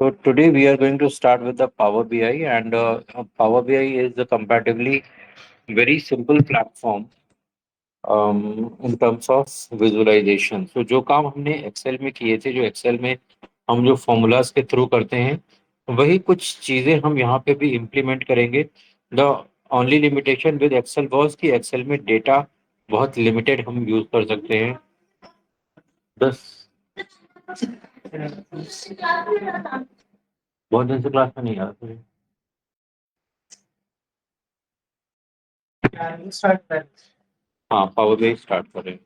So today we are going to start with the Power BI, and Power BI is a comparatively very simple platform in terms of visualization. So जो काम हमने Excel में किए थे, जो Excel में हम जो फॉर्मूलाज के थ्रू करते हैं, वही कुछ चीजें हम यहाँ पे भी इम्प्लीमेंट करेंगे. The only limitation with Excel was कि एक्सेल में डेटा बहुत लिमिटेड हम यूज कर सकते हैं. बस बहुत दिन से क्लास में नहीं आ रहा. हाँ, पावर बीआई स्टार्ट कर रहे हैं.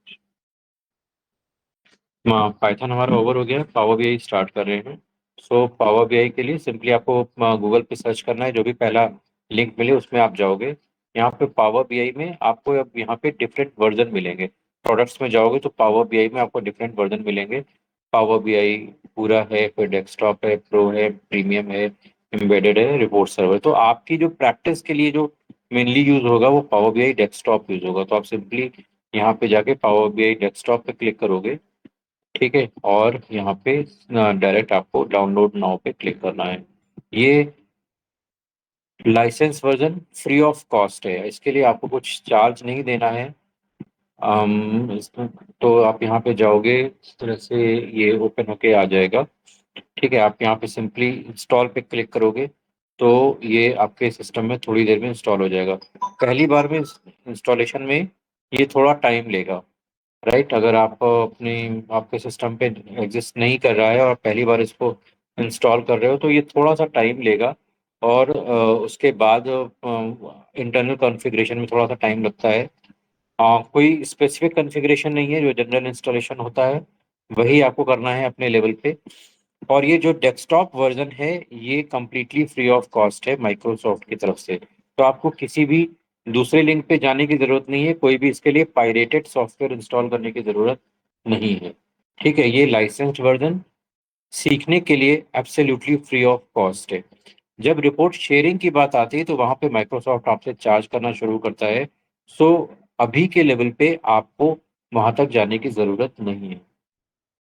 हाँ, पाइथन हमारा ओवर हो गया. पावर बीआई स्टार्ट कर रहे हैं. सो पावर बीआई के लिए सिंपली आपको गूगल पे सर्च करना है. जो भी पहला लिंक मिले उसमें आप जाओगे. यहाँ पे पावर बीआई में आपको अब यहाँ पे डिफरेंट वर्जन मिलेंगे. प्रोडक्ट्स में जाओगे तो पावर बीआई में आपको डिफरेंट वर्जन मिलेंगे. पावर बीआई पूरा है, फिर डेस्कटॉप है, प्रो है, प्रीमियम है, एम्बेडेड है, रिपोर्ट सर्वर. तो आपकी जो प्रैक्टिस के लिए जो मेनली यूज होगा वो पावर बीआई डेस्कटॉप यूज होगा. तो आप सिंपली यहाँ पे जाके पावर बीआई डेस्कटॉप पे क्लिक करोगे. ठीक है, और यहाँ पे डायरेक्ट आपको डाउनलोड नाउ पे क्लिक करना है. ये licence version free of cost है. इसके लिए आपको कुछ चार्ज नहीं देना है. इसमें तो आप यहाँ पे जाओगे, इस तरह से ये ओपन होके आ जाएगा. ठीक है, आप यहाँ पे सिंपली इंस्टॉल पे क्लिक करोगे तो ये आपके सिस्टम में थोड़ी देर में इंस्टॉल हो जाएगा. पहली बार में इंस्टॉलेशन में ये थोड़ा टाइम लेगा. राइट, अगर आप अपने आपके सिस्टम पे एग्जिस्ट नहीं कर रहा है और पहली बार इसको इंस्टॉल कर रहे हो तो ये थोड़ा सा टाइम लेगा. और उसके बाद इंटरनल कॉन्फ़िगरेशन में थोड़ा सा टाइम लगता है. कोई स्पेसिफिक कॉन्फ़िगरेशन नहीं है. जो जनरल इंस्टॉलेशन होता है वही आपको करना है अपने लेवल पे. और ये जो डेस्कटॉप वर्जन है ये कम्प्लीटली फ्री ऑफ कॉस्ट है माइक्रोसॉफ्ट की तरफ से. तो आपको किसी भी दूसरे लिंक पे जाने की जरूरत नहीं है. कोई भी इसके लिए पायरेटेड सॉफ्टवेयर इंस्टॉल करने की जरूरत नहीं है. ठीक है, ये लाइसेंस्ड वर्जन सीखने के लिए एब्सोल्युटली फ्री ऑफ कॉस्ट है. जब रिपोर्ट शेयरिंग की बात आती है तो वहां पे माइक्रोसॉफ्ट आपसे चार्ज करना शुरू करता है. सो अभी के लेवल पे आपको वहां तक जाने की जरूरत नहीं है.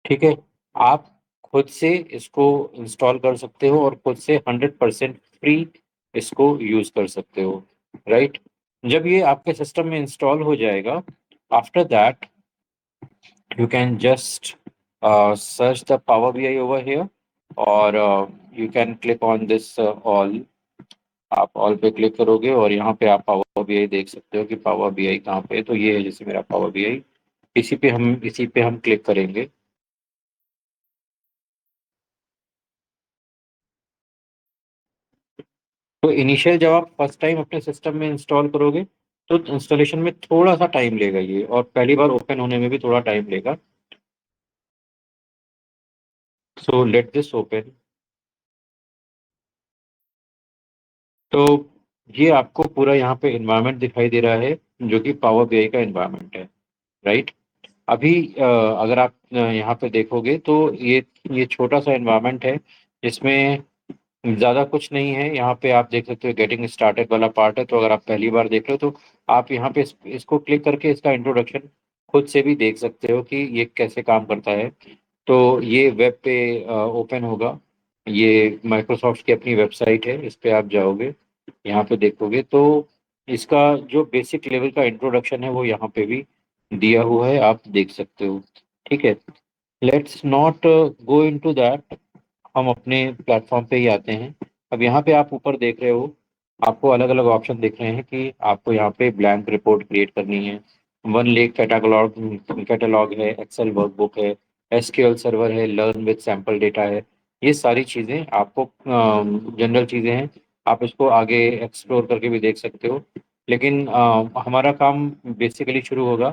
ठीक है, आप खुद से इसको इंस्टॉल कर सकते हो और खुद से 100% फ्री इसको यूज कर सकते हो. राइट, जब ये आपके सिस्टम में इंस्टॉल हो जाएगा, after that you can just search the power BI over here. और you can click on this all. आप ऑल पे क्लिक करोगे और यहाँ पे आप पावर बीआई देख सकते हो कि पावर बीआई कहाँ पे है. तो ये है जैसे मेरा पावर बीआई. इसी पे हम क्लिक करेंगे. तो इनिशियल जब आप फर्स्ट टाइम अपने सिस्टम में इंस्टॉल करोगे तो इंस्टॉलेशन में थोड़ा सा टाइम लेगा ये, और पहली बार ओपन होने में भी थोड़ा टाइम लेगा. So let this open. तो ये आपको पूरा यहाँ पे इन्वायरमेंट दिखाई दे रहा है जो कि पावर बीआई का इन्वायरमेंट है. राइट, अभी अगर आप यहाँ पे देखोगे तो ये छोटा सा इन्वायरमेंट है जिसमें ज़्यादा कुछ नहीं है. यहाँ पे आप देख सकते हो गेटिंग स्टार्टेड वाला पार्ट है. तो अगर आप पहली बार देख रहे हो तो आप यहाँ पे इसको क्लिक करके इसका इंट्रोडक्शन खुद से भी देख सकते हो कि ये कैसे काम करता है. तो ये वेब पे ओपन होगा. ये माइक्रोसॉफ्ट की अपनी वेबसाइट है. इस पे आप जाओगे, यहाँ पे देखोगे तो इसका जो बेसिक लेवल का इंट्रोडक्शन है वो यहाँ पे भी दिया हुआ है, आप देख सकते हो. ठीक है, let's not go into that. हम अपने प्लेटफॉर्म पे ही आते हैं. अब यहाँ पे आप ऊपर देख रहे हो, आपको अलग अलग ऑप्शन दिख रहे हैं कि आपको यहाँ पे ब्लैंक रिपोर्ट क्रिएट करनी है. वन लेक कैटालॉग कैटलॉग है, एक्सेल वर्कबुक है, एसक्यूएल सर्वर है, लर्न विद सैम्पल डेटा है. ये सारी चीज़ें आपको जनरल चीज़ें हैं. आप इसको आगे एक्सप्लोर करके भी देख सकते हो. लेकिन हमारा काम बेसिकली शुरू होगा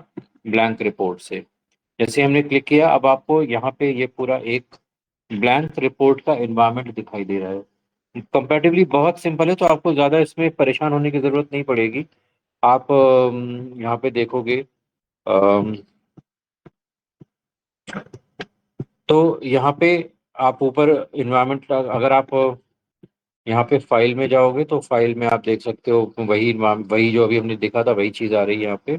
ब्लैंक रिपोर्ट से. जैसे हमने क्लिक किया, अब आपको यहाँ पे ये पूरा एक ब्लैंक रिपोर्ट का एनवायरनमेंट दिखाई दे रहा है. कंपैरेटिवली बहुत सिंपल है, तो आपको ज़्यादा इसमें परेशान होने की ज़रूरत नहीं पड़ेगी. आप यहाँ पे देखोगे. अम, तो यहाँ पे आप ऊपर इन्वायरमेंट, अगर आप यहाँ पे फाइल में जाओगे तो फाइल में आप देख सकते हो वही जो अभी हमने देखा था वही चीज़ आ रही है यहाँ पे.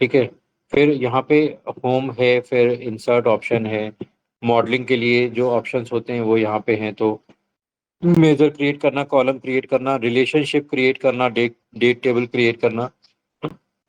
ठीक है, फिर यहाँ पे होम है, फिर इंसर्ट ऑप्शन है. मॉडलिंग के लिए जो ऑप्शंस होते हैं वो यहाँ पे हैं. तो मेजर क्रिएट करना, कॉलम क्रिएट करना, रिलेशनशिप क्रिएट करना, डेट डेट टेबल क्रिएट करना,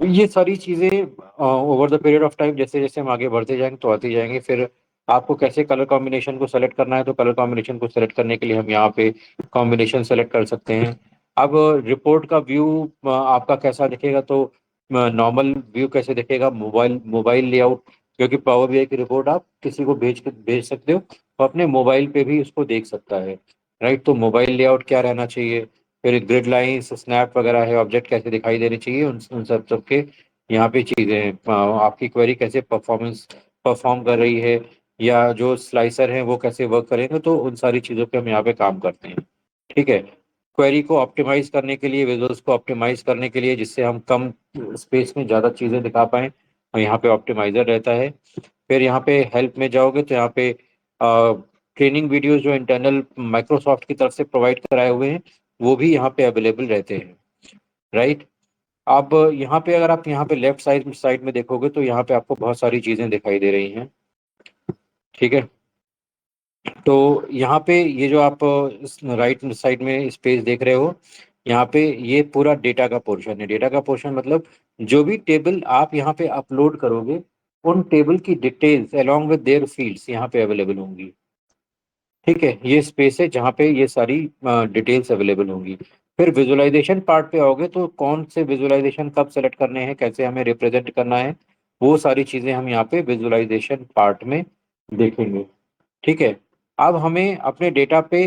ये सारी चीजें over the period of time जैसे जैसे हम आगे बढ़ते जाएंगे तो आती जाएंगे। फिर आपको कैसे कलर कॉम्बिनेशन को सेलेक्ट करना है, तो कलर कॉम्बिनेशन को सेलेक्ट करने के लिए हम यहाँ पे कॉम्बिनेशन सेलेक्ट कर सकते हैं। अब रिपोर्ट का व्यू आपका कैसा दिखेगा, तो नॉर्मल व्यू कैसे दिखेगा, मोबाइल मोबाइल लेआउट, क्योंकि पावर बीआई की रिपोर्ट आप किसी को भेज सकते हो, तो अपने मोबाइल पे भी उसको देख सकता है। राइट, तो मोबाइल लेआउट क्या रहना चाहिए, फिर ग्रिड लाइंस, स्नैप वगैरह है, ऑब्जेक्ट कैसे दिखाई देने चाहिए, उन सब के यहाँ पे चीजें हैं। आपकी क्वेरी कैसे परफॉर्म कर रही है, या जो स्लाइसर है वो कैसे वर्क करेंगे, तो उन सारी चीजों पे हम यहाँ पे काम करते हैं। ठीक है। क्वेरी को ऑप्टिमाइज करने के लिए, विजुअल्स को ऑप्टिमाइज करने के लिए, जिससे हम कम स्पेस में ज़्यादा चीज़ें दिखा पाएं, और यहाँ पे ऑप्टिमाइजर रहता है। फिर यहाँ पे हेल्प में जाओगे तो यहाँ पे ट्रेनिंग वीडियोस जो इंटरनल माइक्रोसॉफ्ट की तरफ से प्रोवाइड कराए हुए हैं, वो भी यहाँ पे अवेलेबल रहते हैं। राइट। अब यहाँ पे अगर आप यहाँ पे लेफ्ट साइड में देखोगे तो यहाँ पे आपको बहुत सारी चीज़ें दिखाई दे रही हैं। ठीक है। तो यहाँ पे ये जो आप राइट साइड में स्पेस देख रहे हो, यहाँ पे ये पूरा डेटा का पोर्शन है। डेटा का पोर्शन मतलब जो भी टेबल आप यहाँ पे अपलोड करोगे, उन टेबल की details along with their fields यहाँ पे अवेलेबल होंगी। ठीक है, ये स्पेस है जहाँ पे ये सारी डिटेल्स अवेलेबल होंगी। फिर विजुअलाइजेशन पार्ट पे आओगे तो कौन से विजुअलाइजेशन कब सेलेक्ट करने हैं, कैसे हमें रिप्रेजेंट करना है, वो सारी चीज़ें हम यहाँ पे विजुअलाइजेशन पार्ट में देखेंगे। ठीक है। अब हमें अपने डेटा पे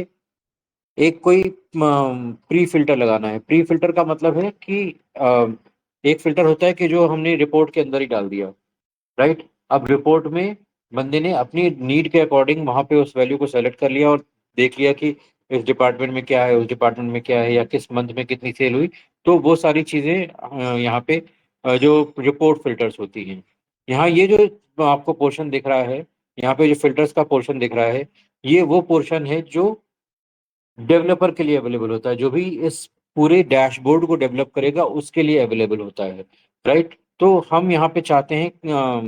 एक कोई प्री फिल्टर लगाना है। प्री फिल्टर का मतलब है कि एक फिल्टर होता है कि जो हमने रिपोर्ट के अंदर ही डाल दिया। राइट। अब रिपोर्ट में बंदे ने अपनी नीड के अकॉर्डिंग वहां पे उस वैल्यू को सेलेक्ट कर लिया, और देख लिया कि इस डिपार्टमेंट में क्या है, उस डिपार्टमेंट में क्या है, या किस मंथ में कितनी सेल हुई। तो वो सारी चीजें यहाँ पे जो रिपोर्ट फिल्टर्स होती हैं, यहाँ ये जो आपको पोर्शन दिख रहा है, यहाँ पे जो फिल्टर्स का पोर्शन दिख रहा है, ये वो पोर्शन है जो डेवलपर के लिए अवेलेबल होता है। जो भी इस पूरे डैशबोर्ड को डेवलप करेगा उसके लिए अवेलेबल होता है। राइट। तो हम यहाँ पे चाहते हैं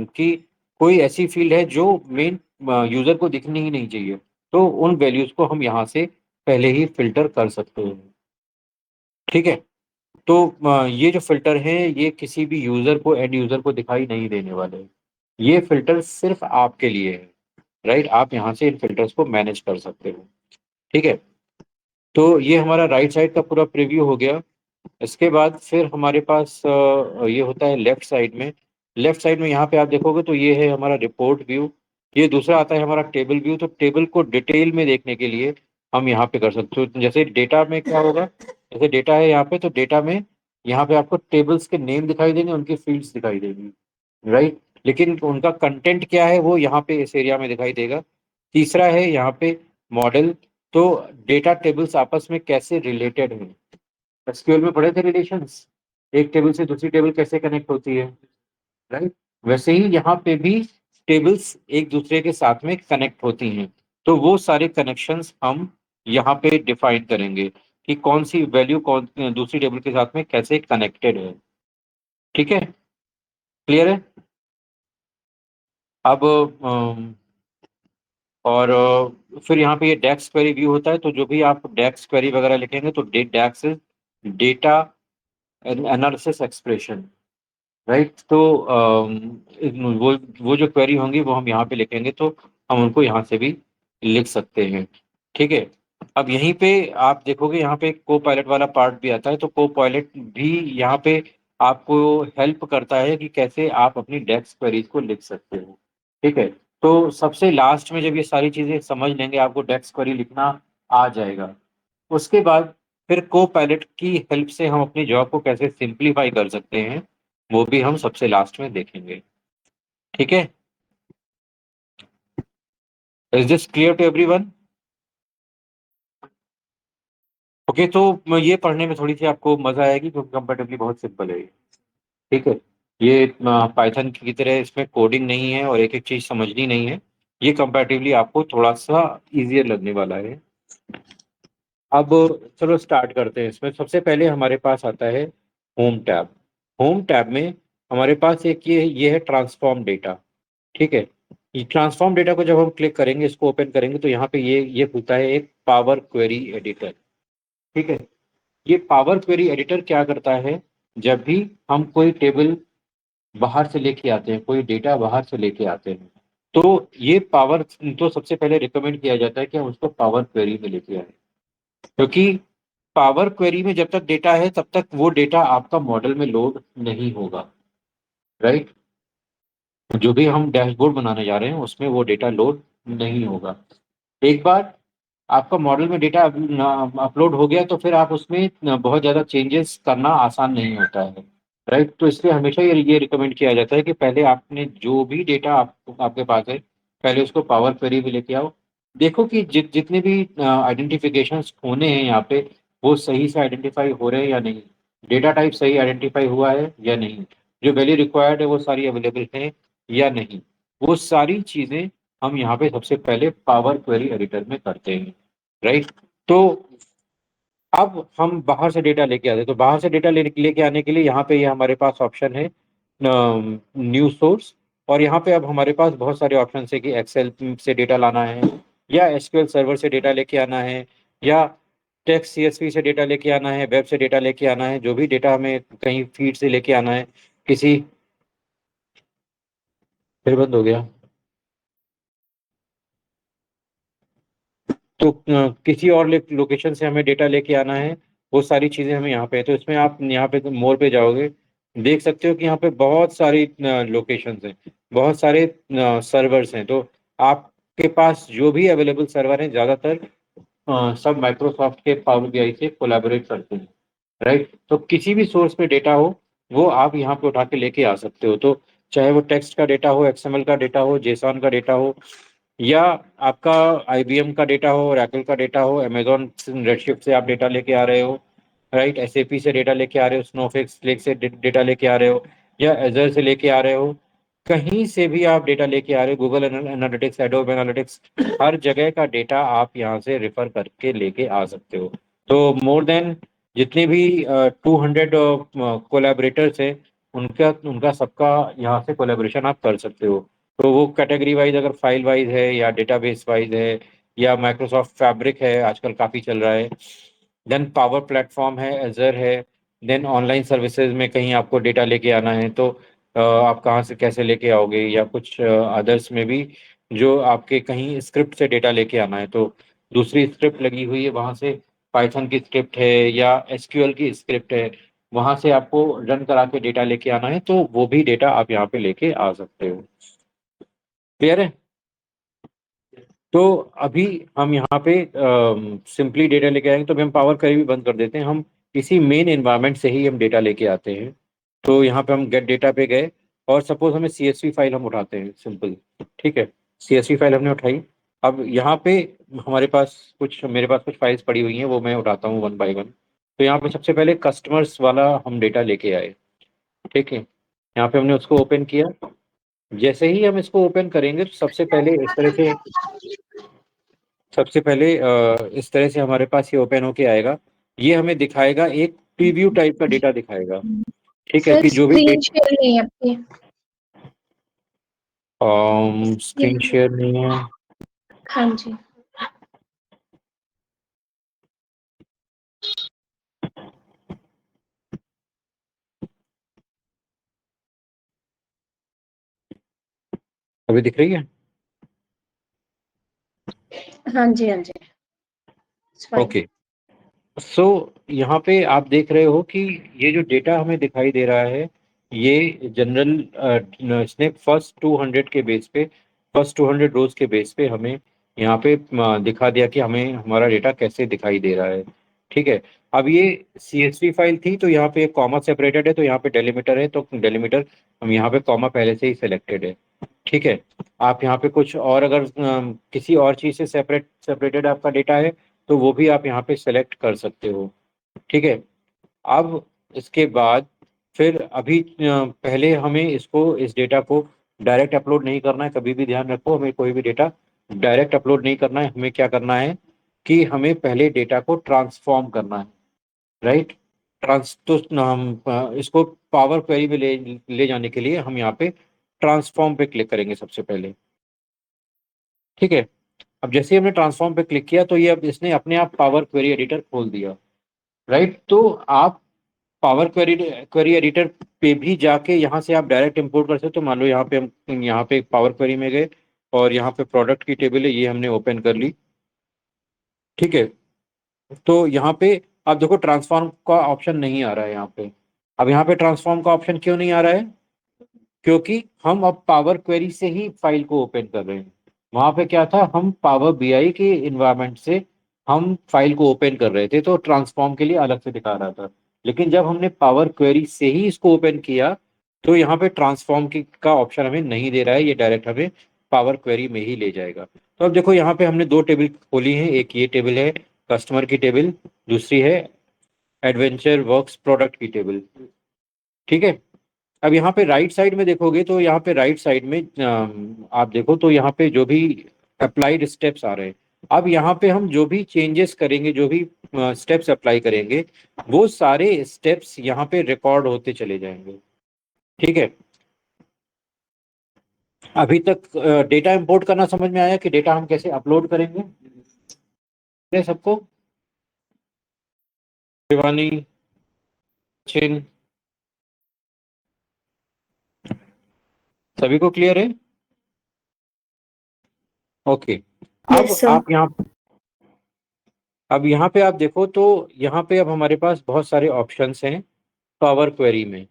कि कोई ऐसी फील्ड है जो मेन यूजर को दिखनी ही नहीं चाहिए, तो उन वैल्यूज को हम यहाँ से पहले ही फिल्टर कर सकते हैं। ठीक है। तो ये जो फिल्टर है ये किसी भी यूजर को, एंड यूजर को दिखाई नहीं देने वाले हैं। ये फिल्टर सिर्फ आपके लिए है। राइट, आप यहाँ से इन फिल्टर्स को मैनेज कर सकते हो। ठीक है। तो ये हमारा राइट साइड का पूरा प्रीव्यू हो गया। इसके बाद फिर हमारे पास ये होता है लेफ्ट साइड में। लेफ्ट साइड में यहाँ पे आप देखोगे तो ये है हमारा रिपोर्ट व्यू। ये दूसरा आता है हमारा टेबल व्यू। तो टेबल को डिटेल में देखने के लिए हम यहाँ पे कर सकते हो। तो जैसे डेटा में क्या होगा, जैसे डेटा है यहाँ पे, तो डेटा में यहाँ पे आपको टेबल्स के नेम दिखाई देंगे, उनकी फील्ड्स दिखाई देंगी। राइट। लेकिन उनका कंटेंट क्या है वो यहाँ पे इस एरिया में दिखाई देगा। तीसरा है यहाँ पे मॉडल। तो डेटा टेबल्स आपस में कैसे रिलेटेड हैं, एसक्यूएल में पढ़े थे रिलेशंस, एक टेबल से दूसरी टेबल कैसे कनेक्ट होती है। राइट। वैसे ही यहाँ पे भी टेबल्स एक दूसरे के साथ में कनेक्ट होती हैं। तो वो सारे कनेक्शंस हम यहाँ पे डिफाइन करेंगे कि कौन सी वैल्यू कौन दूसरी टेबल के साथ में कैसे कनेक्टेड है। ठीक है। क्लियर है। अब और फिर यहाँ पे ये डेक्स क्वेरी व्यू होता है। तो जो भी आप डेक्स क्वेरी वगैरह लिखेंगे तो डेक्स डेटा एनालिसिस एक्सप्रेशन। राइट। तो वो जो क्वेरी होंगी वो हम यहाँ पे लिखेंगे, तो हम उनको यहाँ से भी लिख सकते हैं। ठीक है। अब यहीं पे आप देखोगे यहाँ पे को पायलट वाला पार्ट भी आता है। तो को पायलट भी यहाँ पे आपको हेल्प करता है कि कैसे आप अपनी डेस्क क्वेरीज को लिख सकते हो। ठीक है। तो सबसे लास्ट में जब ये सारी चीजें समझ लेंगे, आपको डेस्क क्वेरी लिखना आ जाएगा, उसके बाद फिर को पायलट की हेल्प से हम अपनी जॉब को कैसे सिंप्लीफाई कर सकते हैं, वो भी हम सबसे लास्ट में देखेंगे। ठीक है। Is this clear to everyone? Okay. तो ये पढ़ने में थोड़ी सी आपको मजा आएगी क्योंकि कंपेरेटिवली बहुत सिंपल है ये। ठीक है। ये पाइथन की तरह इसमें कोडिंग नहीं है और एक एक चीज समझनी नहीं है। ये कंपैरेटिवली आपको थोड़ा सा इजियर लगने वाला है। अब चलो स्टार्ट करते हैं। इसमें सबसे पहले हमारे पास आता है होम टैब। होम टैब में हमारे पास एक ये है ट्रांसफॉर्म डेटा। ठीक है। ये ट्रांसफॉर्म डेटा को जब हम क्लिक करेंगे, इसको ओपन करेंगे, तो यहाँ पे ये खुलता है एक पावर क्वेरी एडिटर। ठीक है। ये पावर क्वेरी एडिटर क्या करता है, जब भी हम कोई टेबल बाहर से लेके आते हैं, कोई डेटा बाहर से लेके आते हैं, तो ये पावर, तो सबसे पहले रिकमेंड किया जाता है कि हम उसको पावर क्वेरी में लेके आए, क्योंकि पावर क्वेरी में जब तक डेटा है तब तक वो डेटा आपका मॉडल में लोड नहीं होगा। राइट। जो भी हम डैशबोर्ड बनाने जा रहे हैं उसमें वो डेटा लोड नहीं होगा। एक बार आपका मॉडल में डेटा अपलोड हो गया तो फिर आप उसमें बहुत ज़्यादा चेंजेस करना आसान नहीं होता है। राइट। तो इसलिए हमेशा ये रिकमेंड किया जाता है कि पहले आपने जो भी डेटा आपके पास है, पहले उसको पावर क्वेरी में लेके आओ। देखो कि जितने भी आइडेंटिफिकेशंस होने हैं यहाँ पे, वो सही से आइडेंटिफाई हो रहे हैं या नहीं, डेटा टाइप सही आइडेंटिफाई हुआ है या नहीं, जो वैल्यू रिक्वायर्ड है वो सारी अवेलेबल है या नहीं, वो सारी चीज़ें हम यहाँ पे सबसे पहले पावर क्वेरी एडिटर में करते हैं। राइट। तो अब हम बाहर से डेटा लेके आते हैं, तो बाहर से डेटा लेके आने के लिए यहाँ पे ये हमारे पास ऑप्शन है न्यू सोर्स। और यहाँ पे अब हमारे पास बहुत सारे ऑप्शन है कि एक्सेल से डेटा लाना है, या एसक्यूएल सर्वर से डेटा लेके आना है, या टेक्स्ट सीएसवी से डेटा लेके आना है, वेब से डेटा लेके आना है, जो भी डेटा हमें कहीं फीड से लेके आना है किसी। फिर बंद हो गया। तो किसी और लोकेशन से हमें डेटा लेके आना है, वो सारी चीज़ें हमें यहाँ पे है। तो इसमें आप यहाँ पे मोर पे जाओगे, देख सकते हो कि यहाँ पे बहुत सारी लोकेशंस हैं, बहुत सारे सर्वर्स हैं। तो आपके पास जो भी अवेलेबल सर्वर हैं, ज़्यादातर सब माइक्रोसॉफ्ट के पावर बीआई से कोलैबोरेट करते हैं। राइट। तो किसी भी सोर्स पे डेटा हो, वो आप यहाँ पे उठा के लेके आ सकते हो। तो चाहे वो टेक्स्ट का डेटा हो, एक्सएमएल का डेटा हो, जेसॉन का डेटा हो, या आपका आईबीएम का डेटा हो, ओरेकल का डेटा हो, अमेजॉन रेडशिफ्ट से आप डेटा लेके आ रहे हो, राइट, एसएपी से डेटा लेके आ रहे हो, स्नोफ्लेक्स से डेटा लेके आ रहे हो, या एजर से लेके आ रहे हो, कहीं से भी आप डेटा लेके आ रहे हो, गूगल एनालिटिक्स, एडोब एनालिटिक्स, हर जगह का डेटा आप यहाँ से रिफर करके लेके आ सकते हो। तो मोर देन जितने भी 200 कोलैबोरेटर्स हैं, उनका उनका सबका यहाँ से कोलैबोरेशन आप कर सकते हो। तो वो कैटेगरी वाइज, अगर फाइल वाइज है या डेटाबेस वाइज है, या माइक्रोसॉफ्ट फैब्रिक है आजकल काफ़ी चल रहा है, देन पावर प्लेटफॉर्म है, एजर है, देन ऑनलाइन सर्विसेज में कहीं आपको डेटा लेके आना है, तो आप कहाँ से कैसे लेके आओगे, या कुछ अदर्स में भी जो आपके कहीं स्क्रिप्ट से डेटा लेके आना है, तो दूसरी स्क्रिप्ट लगी हुई है वहाँ से, पाइथन की स्क्रिप्ट है या एसक्यूएल की स्क्रिप्ट है, वहाँ से आपको रन करा के डेटा लेके आना है, तो वो भी डेटा आप यहाँ पे लेके आ सकते हो। क्लियर है। तो अभी हम यहाँ पे सिंपली डेटा लेके आएंगे, तो अभी हम पावर क्वेरी भी बंद कर देते हैं, हम इसी मेन एनवायरनमेंट से ही हम डेटा लेके आते हैं। तो यहाँ पे हम गेट डेटा पे गए, और सपोज हमें सीएसवी फाइल हम उठाते हैं सिंपल। ठीक है। सीएसवी फाइल हमने उठाई। अब यहाँ पे हमारे पास कुछ, मेरे पास कुछ फाइल्स पड़ी हुई हैं, वो मैं उठाता हूँ वन बाय वन। तो यहाँ पे सबसे पहले कस्टमर्स वाला हम डेटा लेके आए। ठीक है। यहाँ पे हमने उसको ओपन किया। जैसे ही हम इसको ओपन करेंगे, तो सबसे पहले इस तरह से हमारे पास ये ओपन होके आएगा। ये हमें दिखाएगा, एक प्रीव्यू टाइप का डेटा दिखाएगा। ठीक है, सर कि जो भी स्क्रीन शेयर नहीं है आपकी। स्क्रीन शेयर नहीं है। हाँ जी। अभी दिख रही है। हाँ जी, हाँ जी, इट्स फाइन। ओके। सो यहाँ पे आप देख रहे हो कि ये जो डेटा हमें दिखाई दे रहा है, ये जनरल इसने फर्स्ट 200 के बेस पे, फर्स्ट 200 रोज के बेस पे हमें यहाँ पे दिखा दिया कि हमें हमारा डेटा कैसे दिखाई दे रहा है। ठीक है। अब ये सीएसवी फाइल थी, तो यहाँ पे कॉमा सेपरेटेड है, तो यहाँ पे डेलीमीटर है, तो डेलीमीटर हम यहाँ पे कॉमा पहले से ही सिलेक्टेड है। ठीक है। आप यहाँ पे कुछ और, अगर किसी और चीज़ से सेपरेटेड आपका डेटा है, तो वो भी आप यहाँ पे सेलेक्ट कर सकते हो। ठीक है। अब इसके बाद फिर अभी पहले हमें इस डेटा को डायरेक्ट अपलोड नहीं करना है। कभी भी ध्यान रखो, हमें कोई भी डेटा डायरेक्ट अपलोड नहीं करना है। हमें क्या करना है कि हमें पहले डेटा को ट्रांसफॉर्म करना है। राइट। तो हम इसको पावर क्वेरी में ले जाने के लिए हम यहाँ पे ट्रांसफॉर्म पे क्लिक करेंगे सबसे पहले। ठीक है। अब जैसे ही हमने ट्रांसफॉर्म पे क्लिक किया तो ये अब इसने अपने आप पावर क्वेरी एडिटर खोल दिया। राइट, तो आप पावर क्वेरी क्वेरी एडिटर पे भी जाके यहाँ से आप डायरेक्ट इंपोर्ट कर सकते हो। मान लो यहाँ पे हम यहाँ पे पावर क्वेरी में गए और यहाँ पे प्रोडक्ट की टेबल है, ये हमने ओपन कर ली। ठीक है, तो यहाँ पे आप देखो ट्रांसफॉर्म का ऑप्शन नहीं आ रहा है यहाँ पे। अब यहाँ पे ट्रांसफॉर्म का ऑप्शन क्यों नहीं आ रहा है? क्योंकि हम अब पावर क्वेरी से ही फाइल को ओपन कर रहे हैं। वहां पे क्या था, हम पावर बीआई के इन्वायरमेंट से हम फाइल को ओपन कर रहे थे, तो ट्रांसफॉर्म के लिए अलग से दिखा रहा था। लेकिन जब हमने पावर क्वेरी से ही इसको ओपन किया तो यहाँ पे ट्रांसफॉर्म की का ऑप्शन हमें नहीं दे रहा है, ये डायरेक्ट हमें पावर क्वेरी में ही ले जाएगा। तो अब देखो यहाँ पे हमने दो टेबल खोली हैं, एक ये टेबल है कस्टमर की टेबल, दूसरी है एडवेंचर वर्क्स प्रोडक्ट की टेबल। ठीक है। अब यहाँ पे राइट साइड में देखोगे तो यहाँ पे राइट साइड में आप देखो तो यहाँ पे जो भी अप्लाइड स्टेप्स आ रहे हैं, अब यहाँ पे हम जो भी चेंजेस करेंगे, जो भी स्टेप्स अप्लाई करेंगे, वो सारे स्टेप्स यहाँ पे रिकॉर्ड होते चले जाएंगे। ठीक है। अभी तक डेटा इंपोर्ट करना समझ में आया कि डेटा हम कैसे अपलोड करेंगे सबको? शिवानी, छिन, सभी को क्लियर है? ओके। यस अब सर। आप यहाँ अब यहाँ पे आप देखो तो यहाँ पे अब हमारे पास बहुत सारे ऑप्शंस हैं पावर क्वेरी में।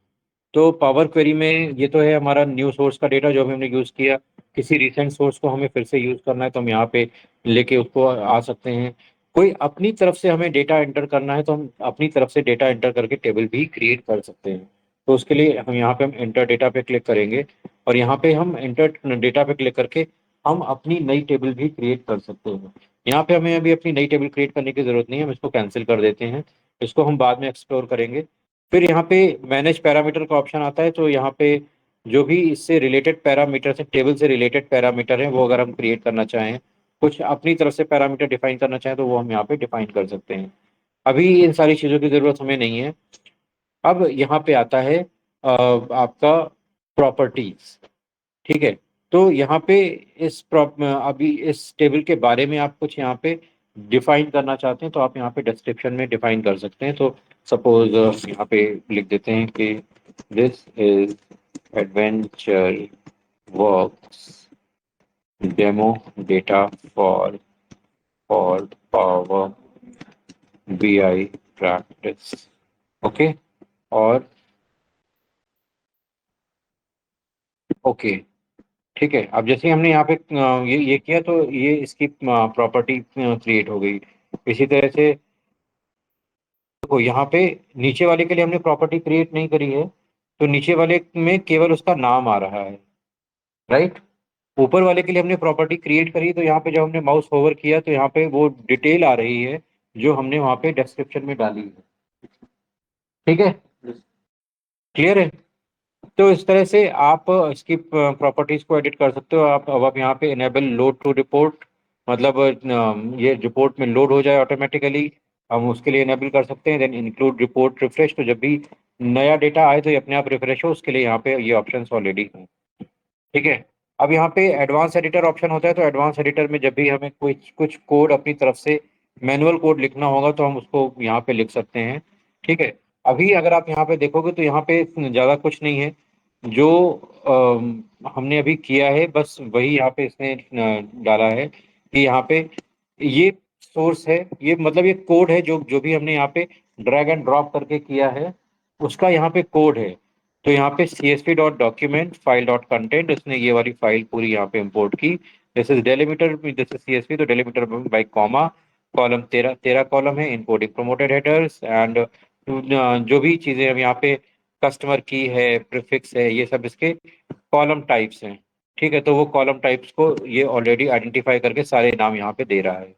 तो पावर क्वेरी में ये तो है हमारा न्यू सोर्स का डेटा जो भी हमने यूज़ किया। किसी रिसेंट सोर्स को हमें फिर से यूज़ करना है तो हम यहाँ पे लेके उसको आ सकते हैं। कोई अपनी तरफ से हमें डेटा एंटर करना है तो हम अपनी तरफ से डेटा एंटर करके टेबल भी क्रिएट कर सकते हैं। तो उसके लिए हम यहाँ पे हम एंटर डेटा पे क्लिक करेंगे और यहाँ पे हम एंटर डेटा पे क्लिक करके हम अपनी नई टेबल भी क्रिएट कर सकते हैं। यहाँ पे हमें अभी अपनी नई टेबल क्रिएट करने की जरूरत नहीं है, हम इसको कैंसिल कर देते हैं। इसको हम बाद में एक्सप्लोर करेंगे। फिर यहाँ पे मैनेज पैरामीटर का ऑप्शन आता है, तो यहाँ पे जो भी इससे रिलेटेड पैरामीटर है, टेबल से रिलेटेड पैरामीटर है, वो अगर हम क्रिएट करना चाहें, कुछ अपनी तरफ से पैरामीटर डिफाइन करना चाहें, तो वो हम यहाँ पे डिफाइन कर सकते हैं। अभी इन सारी चीज़ों की ज़रूरत हमें नहीं है। अब यहाँ पे आता है आपका प्रॉपर्टीज। ठीक है। तो यहाँ पे अभी इस टेबल के बारे में आप कुछ यहाँ पे डिफाइन करना चाहते हैं तो आप यहाँ पे डिस्क्रिप्शन में डिफाइन कर सकते हैं। तो सपोज यहाँ पे लिख देते हैं कि this is adventure works demo data for power BI practice. Okay. और ओके। ठीक है। अब जैसे ही हमने यहाँ पे ये किया तो ये इसकी प्रॉपर्टी क्रिएट हो गई। इसी तरह से देखो यहाँ पे नीचे वाले के लिए हमने प्रॉपर्टी क्रिएट नहीं करी है, तो नीचे वाले में केवल उसका नाम आ रहा है। राइट। ऊपर वाले के लिए हमने प्रॉपर्टी क्रिएट करी, तो यहाँ पे जब हमने माउस ओवर किया तो यहाँ पे वो डिटेल आ रही है जो हमने वहाँ पे डिस्क्रिप्शन में डाली है। ठीक है, क्लियर है? तो इस तरह से आप इसकी प्रॉपर्टीज को एडिट कर सकते हो। आप अब आप यहाँ पे इनेबल लोड टू रिपोर्ट, मतलब ये रिपोर्ट में लोड हो जाए ऑटोमेटिकली, हम उसके लिए इनेबल कर सकते हैं। देन इंक्लूड रिपोर्ट रिफ्रेश, तो जब भी नया डेटा आए तो ये अपने आप रिफ्रेश हो, उसके लिए यहाँ पे ये ऑप्शन ऑलरेडी हैं। ठीक है। अब यहाँ पे एडवांस एडिटर ऑप्शन होता है, तो एडवांस एडिटर में जब भी हमें कुछ कुछ कोड अपनी तरफ से मैनुअल कोड लिखना होगा तो हम उसको यहाँ पे लिख सकते हैं। ठीक है। अभी अगर आप यहाँ पे देखोगे तो यहाँ पे ज़्यादा कुछ नहीं है जो हमने अभी किया है, बस वही यहाँ पे इसने डाला है कि यहाँ पे ये सोर्स है, ये मतलब ये कोड है जो जो भी हमने यहाँ पे ड्रैग एंड ड्रॉप करके किया है उसका यहाँ पे कोड है। तो यहाँ पे csv dot document file dot content, इसने ये वाली फाइल पूरी यहाँ पे इंपोर्ट की। This is delimiter, this is csv, तो delimiter by comma, column 13 column है, इनकोडिंग प्रमोटेड हेडर्स एंड जो भी चीजें हम यहाँ पे कस्टमर की है, प्रीफिक्स है, ये सब इसके कॉलम टाइप्स हैं। ठीक है। तो वो कॉलम टाइप्स को ये ऑलरेडी आइडेंटिफाई करके सारे नाम यहाँ पे दे रहा है।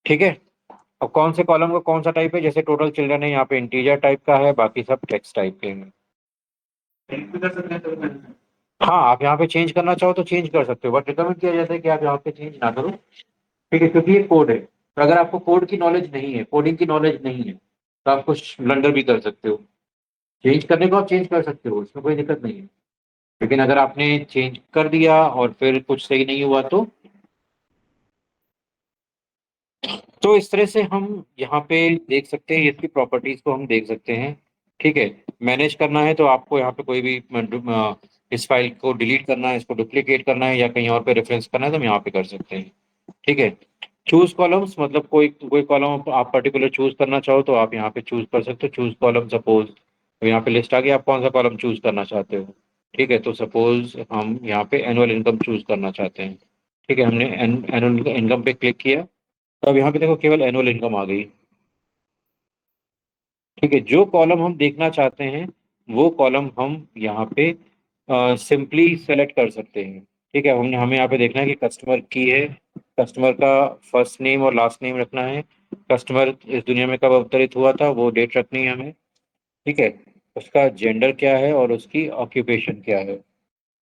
ठीक है। अब कौन से कॉलम का कौन सा टाइप है, जैसे टोटल चिल्ड्रन है यहाँ पे इंटीजर टाइप का है, बाकी सब टेक्स्ट टाइप के हैं। हाँ, आप यहाँ पे चेंज करना चाहो तो चेंज कर सकते हो, बट रिकमेंड किया जाता है कि आप यहाँ पे चेंज ना करो। ठीक है, क्योंकि ये कोड है, तो अगर आपको कोड की नॉलेज नहीं है, कोडिंग की नॉलेज नहीं है, तो आप कुछ ब्लंडर भी कर सकते हो। चेंज करने को आप चेंज कर सकते हो, इसमें कोई दिक्कत नहीं है। लेकिन अगर आपने चेंज कर दिया और फिर कुछ सही नहीं हुआ तो तो इस तरह से हम यहाँ पे देख सकते हैं, इसकी प्रॉपर्टीज को हम देख सकते हैं। ठीक है, मैनेज करना है तो आपको यहाँ पे कोई भी इस फाइल को डिलीट करना है, इसको डुप्लीकेट करना है या कहीं और पे रेफरेंस करना है तो हम यहाँ पे कर सकते हैं। ठीक है, चूज कॉलम्स मतलब कोई कोई कॉलम आप पर्टिकुलर चूज करना चाहो तो आप यहाँ पे चूज कर सकते हो। चूज कॉलम सपोज, तो यहाँ पे लिस्ट आ गया, आप कौन सा कॉलम चूज करना चाहते हो। ठीक है, तो सपोज हम यहाँ पे एनुअल इनकम चूज करना चाहते हैं। ठीक है, हमने एनुअल इनकम पे क्लिक किया, तो अब यहाँ पे देखो केवल एनुअल इनकम आ गई। ठीक है, जो कॉलम हम देखना चाहते हैं वो कॉलम हम यहाँ पे सिंपली सेलेक्ट कर सकते हैं। ठीक है, हमने हमें यहाँ पे देखना है कि कस्टमर की है, कस्टमर का फर्स्ट नेम और लास्ट नेम रखना है, कस्टमर इस दुनिया में कब अवतरित हुआ था वो डेट रखनी है हमें। ठीक है, उसका जेंडर क्या है और उसकी ऑक्यूपेशन क्या है।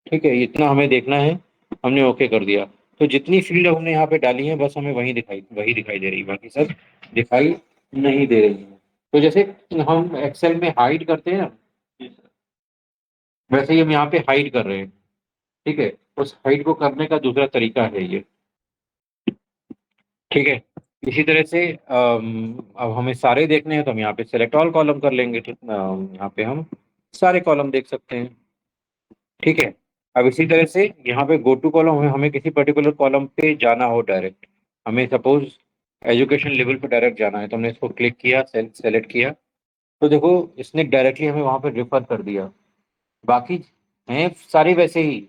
ठीक है, इतना हमें देखना है, हमने ओके कर दिया। तो जितनी फील्ड हमने यहाँ पे डाली है बस हमें वही दिखाई दे रही है, बाकी सब दिखाई नहीं दे रही है। तो जैसे हम एक्सेल में हाइड करते हैं ना, वैसे ही हम यहाँ पे हाइड कर रहे हैं। ठीक है, उस हाइड को करने का दूसरा तरीका है ये। ठीक है, इसी तरह से अब हमें सारे देखने हैं तो हम यहाँ पे सेलेक्ट ऑल कॉलम कर लेंगे। ठीक, यहाँ पे हम सारे कॉलम देख सकते हैं। ठीक है, अब इसी तरह से यहाँ पे गो टू कॉलम है, हमें किसी पर्टिकुलर कॉलम पे जाना हो डायरेक्ट, हमें सपोज एजुकेशन लेवल पे डायरेक्ट जाना है तो हमने इसको क्लिक किया, सेलेक्ट किया, तो देखो इसने डायरेक्टली हमें वहां पे रेफर कर दिया। बाकी हैं सारे वैसे ही,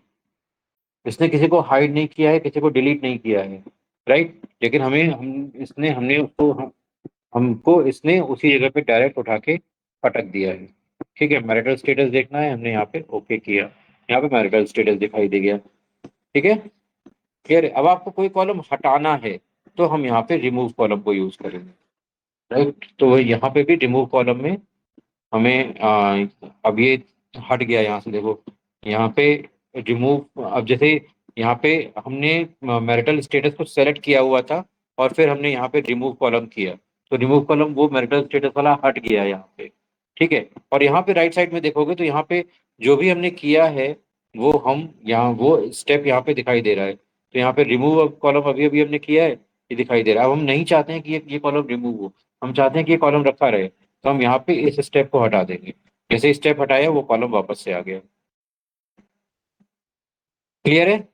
इसने किसी को हाइड नहीं किया है, किसी को डिलीट नहीं किया है। राइट, लेकिन हमें हम इसने हमने उसको हमको इसने उसी जगह पे डायरेक्ट उठा के पटक दिया है। ठीक है, मैरिटल स्टेटस देखना है, हमने यहाँ पे ओके किया, यहाँ पे मैरिटल स्टेटस दिखाई दे गया। ठीक है, क्लियर है। अब आपको कोई कॉलम हटाना है तो हम यहाँ पे रिमूव कॉलम को यूज करेंगे। राइट, तो यहाँ पे भी रिमूव कॉलम में हमें अब ये हट गया यहाँ से, देखो यहाँ पे रिमूव, अब जैसे यहाँ पे हमने मैरिटल स्टेटस को सेलेक्ट किया हुआ था और फिर हमने यहाँ पे रिमूव कॉलम किया, तो रिमूव कॉलम वो मैरिटल स्टेटस वाला हट गया यहाँ पे। ठीक है, और यहाँ पे राइट साइड में देखोगे तो यहाँ पे जो भी हमने किया है वो हम यहाँ वो स्टेप यहाँ पे दिखाई दे रहा है। तो यहाँ पे रिमूव कॉलम अभी अभी हमने किया है, ये दिखाई दे रहा है। अब हम नहीं चाहते हैं कि ये कॉलम रिमूव हो, हम चाहते हैं कि ये कॉलम रखा रहे, तो हम यहाँ पे इस स्टेप को हटा देंगे। जैसे स्टेप हटाया वो कॉलम वापस से आ गया। क्लियर है।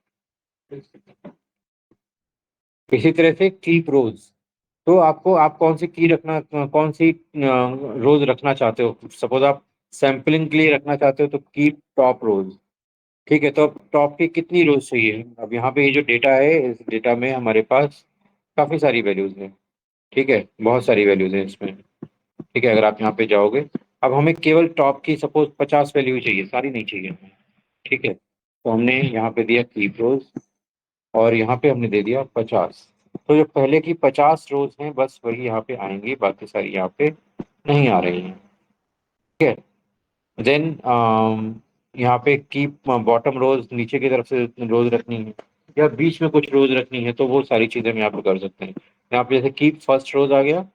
इसी तरह से कीप रोज, तो आपको आप कौन सी की रखना, कौन सी रोज रखना चाहते हो। सपोज आप सैंपलिंग के लिए रखना चाहते हो तो कीप टॉप रोज। ठीक है, तो अब टॉप की कितनी रोज चाहिए। अब यहाँ पे ये जो डेटा है इस डेटा में हमारे पास काफी सारी वैल्यूज हैं। ठीक है, बहुत सारी वैल्यूज हैं इसमें। ठीक है, अगर आप यहाँ पे जाओगे, अब हमें केवल टॉप की सपोज 50 वैल्यू चाहिए, सारी नहीं चाहिए हमें। ठीक है, तो हमने यहाँ पे दिया कीप रोज और यहाँ पे हमने दे दिया 50। तो जो पहले की 50 रोज हैं बस वही यहाँ पे आएंगी, बाकी सारी यहाँ पे नहीं आ रही हैं। ठीक है, देन यहाँ पे कीप बॉटम रोज, नीचे की तरफ से रोज रखनी है या बीच में कुछ रोज रखनी है तो वो सारी चीजें हम यहाँ पे कर सकते हैं। यहाँ पे जैसे कीप फर्स्ट रोज आ गया,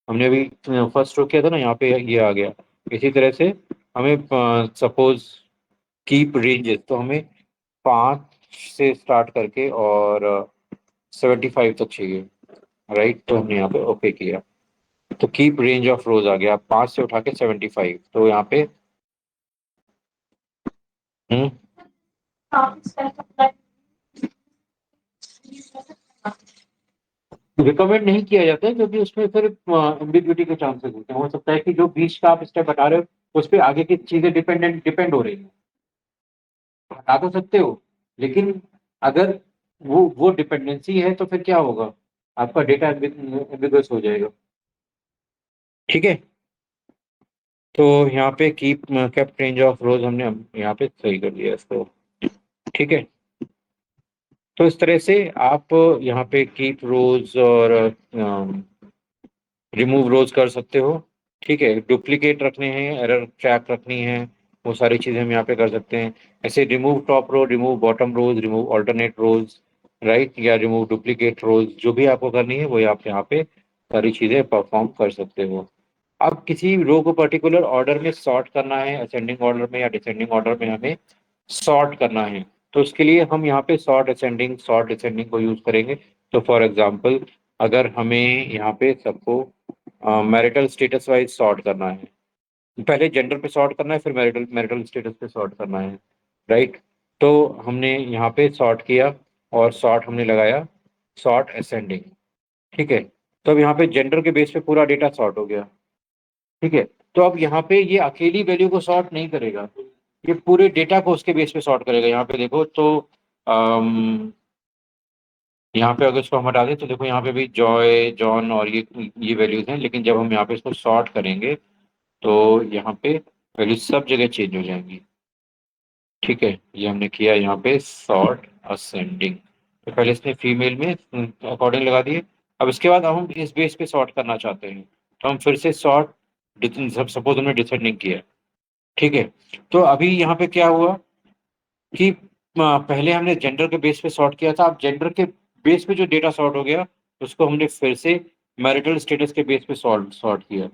हमने अभी फर्स्ट रो किया था ना, यहाँ पे ये आ गया। इसी तरह से हमें सपोज कीप रेंजेस, तो हमें 5 से स्टार्ट करके और 75 तक चाहिए। राइट, तो हमने यहाँ पे ओके किया, तो कीप रेंज ऑफ रोज आ गया 5 से उठा के 75, तो यहाँ पे हम्म रिकमेंड नहीं किया जाता है क्योंकि उसमें फिर एम्बिग्युइटी के चांसेस होते हैं। हो सकता है कि जो बीच का आप स्टेप बता रहे हो उस पर आगे की चीजें डिपेंड हो रही है, हटा तो सकते हो, लेकिन अगर वो डिपेंडेंसी है तो फिर क्या होगा, आपका डेटा एम्बिगुअस हो जाएगा। ठीक है, तो यहाँ पे कीप कैप रेंज ऑफ रोज हमने यहाँ पे सही कर दिया इसको। ठीक है, तो इस तरह से आप यहाँ पे कीप रोज और रिमूव रोज कर सकते हो। ठीक है, डुप्लीकेट रखने हैं, एरर ट्रैक रखनी है, वो सारी चीजें हम यहाँ पे कर सकते हैं। ऐसे remove top row, remove bottom rows, remove alternate rows, right, या रिमूव डुप्लीकेट रोज, जो भी आपको करनी है वो आप यहाँ पे सारी चीजें परफॉर्म कर सकते हो। अब किसी रो को पर्टिकुलर ऑर्डर में सॉर्ट करना है, असेंडिंग ऑर्डर में या डिसेंडिंग ऑर्डर में हमें सॉर्ट करना है, तो उसके लिए हम यहाँ पे सॉर्ट असेंडिंग को यूज करेंगे। तो फॉर एग्जांपल अगर हमें यहाँ पे सबको मैरिटल स्टेटस वाइज सॉर्ट करना है, पहले जेंडर पे सॉर्ट करना है, फिर मैरिटल मैरिटल स्टेटस पे सॉर्ट करना है, राइट। तो हमने यहाँ पे सॉर्ट किया और सॉर्ट हमने लगाया सॉर्ट असेंडिंग, ठीक है। तो अब यहाँ पे जेंडर के बेस पे पूरा डेटा सॉर्ट हो गया, ठीक है। तो अब यहाँ पे ये अकेली वैल्यू को सॉर्ट नहीं करेगा, ये पूरे डेटा को उसके बेस पे सॉर्ट करेगा। यहाँ पे देखो तो यहाँ पे अगर इसको हम हटा दें तो देखो यहाँ पे भी जॉय जॉन और ये वैल्यूज हैं, लेकिन जब हम यहाँ पे इसको सॉर्ट करेंगे तो यहाँ पे वैल्यूज सब जगह चेंज हो जाएंगी, ठीक है। ये हमने किया यहाँ पे सॉर्ट असेंडिंग, तो पहले इसने फीमेल में अकॉर्डिंग लगा दिए। अब इसके बाद अब हम इस बेस पे सॉर्ट करना चाहते हैं, तो हम फिर से सॉर्ट, सपोज हमने डिसेंडिंग किया, ठीक है। तो अभी यहाँ पे क्या हुआ कि पहले हमने जेंडर के बेस पे सॉर्ट किया था, अब जेंडर के बेस पे जो डेटा सॉर्ट हो गया उसको हमने फिर से मैरिटल स्टेटस के बेस पे सॉर्ट सॉर्ट किया।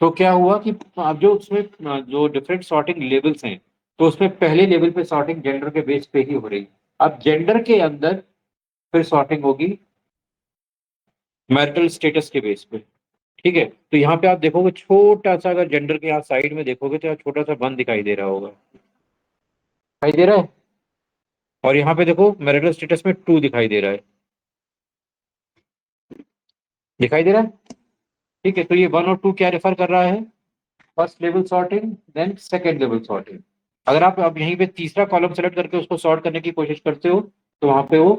तो क्या हुआ कि अब जो उसमें जो डिफरेंट सॉर्टिंग लेवल्स हैं, तो उसमें पहले लेवल पे सॉर्टिंग जेंडर के बेस पे ही हो रही, अब जेंडर के अंदर फिर सॉर्टिंग होगी मैरिटल स्टेटस के बेस पे, ठीक है। तो यहाँ पे आप देखोगे छोटा सा, अगर जेंडर के यहाँ साइड में देखोगे तो यहाँ छोटा सा वन दिखाई दे रहा होगा, दिखाई दे रहा है। और यहाँ पे देखो मैरिटल स्टेटस में टू दिखाई दे रहा है, दिखाई दे रहा है, ठीक है। तो ये वन और टू क्या रेफर कर रहा है, first level sorting then second level sorting. अगर आप अब यहीं पे तीसरा कॉलम सेलेक्ट करके उसको सॉर्ट करने की कोशिश करते हो तो वहां पे वो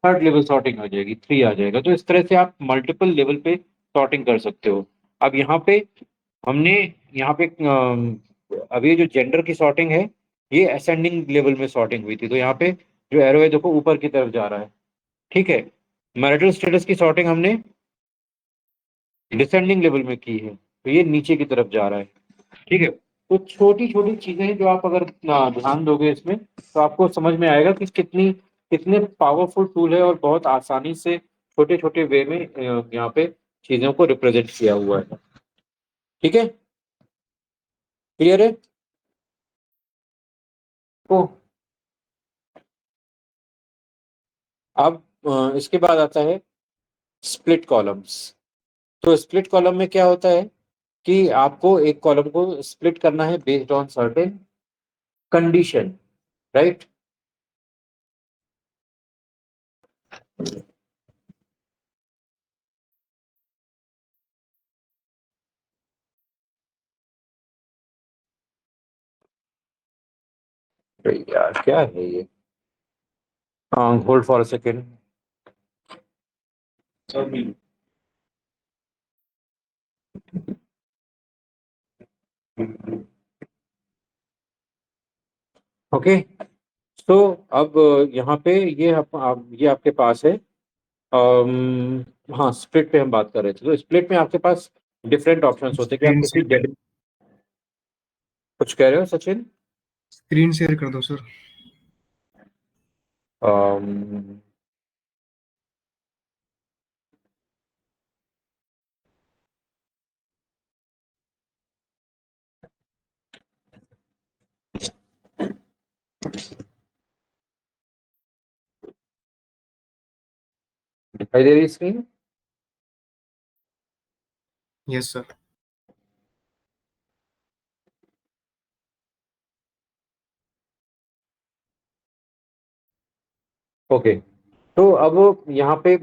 थर्ड लेवल सॉर्टिंग आ जाएगी, थ्री आ जाएगा। तो इस तरह से आप मल्टीपल लेवल पे सॉर्टिंग कर सकते हो। अब यहाँ पे हमने यहाँ पे अभी ये जो जेंडर की सॉर्टिंग है ये असेंडिंग लेवल में सॉर्टिंग हुई थी, तो यहाँ पे जो एरो है देखो ऊपर की तरफ जा रहा है, ठीक है। मैरिटल स्टेटस की सॉर्टिंग हमने डिसेंडिंग लेवल में की है, तो ये नीचे की तरफ जा रहा है, ठीक है। तो छोटी छोटी चीजें हैं जो आप अगर ध्यान दोगे इसमें तो आपको समझ में आएगा कि कितने पावरफुल टूल है और बहुत आसानी से छोटे छोटे वे में यहाँ पे चीजों को रिप्रेजेंट किया हुआ है, ठीक है। क्लियर है तो अब इसके बाद आता है स्प्लिट कॉलम्स। तो स्प्लिट कॉलम में क्या होता है कि आपको एक कॉलम को स्प्लिट करना है based on certain condition, right. यार क्या है ये, hold for a second. Okay. तो अब यहाँ पे ये आपके पास है। हाँ, स्प्लिट पे हम बात कर रहे थे, तो स्प्लिट में आपके पास डिफरेंट ऑप्शंस होते हैं कि आप स्क्रीन किसी शेयर कर कुछ कह रहे हो सचिन। स्क्रीन शेयर कर दो सर। अम, दिखाई दे रही स्क्रीन। Yes sir. ओके। तो अब यहाँ पे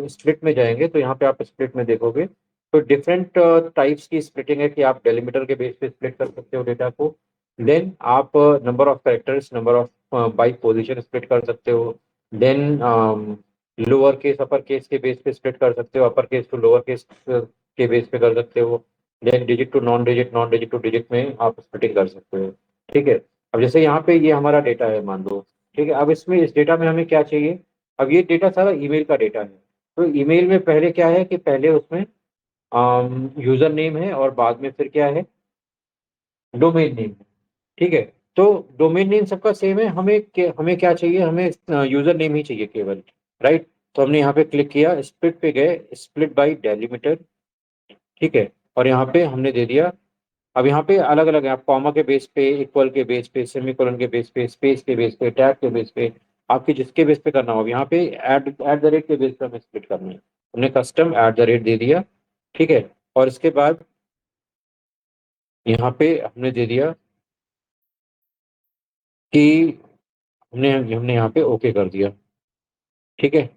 स्प्लिट में जाएंगे तो यहाँ पे आप स्प्लिट में देखोगे तो डिफरेंट टाइप्स की स्प्लिटिंग है कि आप डेलीमीटर के बेस पे स्प्लिट कर सकते हो डेटा को। देन आप number of characters, number of by position split कर सकते हो। Then lower case upper case के बेस पे स्प्लिट कर सकते हो, upper case to lower case के बेस पे कर सकते हो। Then digit to non digit, non digit to digit में आप स्प्लिटिंग कर सकते हो, ठीक है। अब जैसे यहाँ पे ये हमारा डेटा है मान लो, ठीक है। अब इसमें इस डेटा में हमें क्या चाहिए, अब ये डेटा सारा ईमेल का डेटा है। तो ईमेल में पहले क्या है कि पहले उसमें यूजर नेम है और बाद में फिर क्या है, डोमेन नेम है, ठीक है। तो डोमेन नेम सबका सेम है, हमें क्या चाहिए, हमें यूजर नेम ही चाहिए केवल, राइट। तो हमने यहाँ पे क्लिक किया, स्प्लिट पे गए, स्प्लिट बाय डेलीमीटर, ठीक है। और यहाँ पे हमने दे दिया। अब यहाँ पे अलग अलग है, आप कॉमा के बेस पे, इक्वल के बेस पे, सेमीकोलन के बेस पे, स्पेस के बेस पे, टैग के बेस पे, आपके जिसके बेस पे करना हो। यहाँ पे एट द रेट के बेस पे हमें स्प्लिट करना है, हमने कस्टम @ दे दिया, ठीक है। और इसके बाद यहाँ पे हमने दे दिया कि हमने हमने यहाँ पे ओके कर दिया, ठीक है।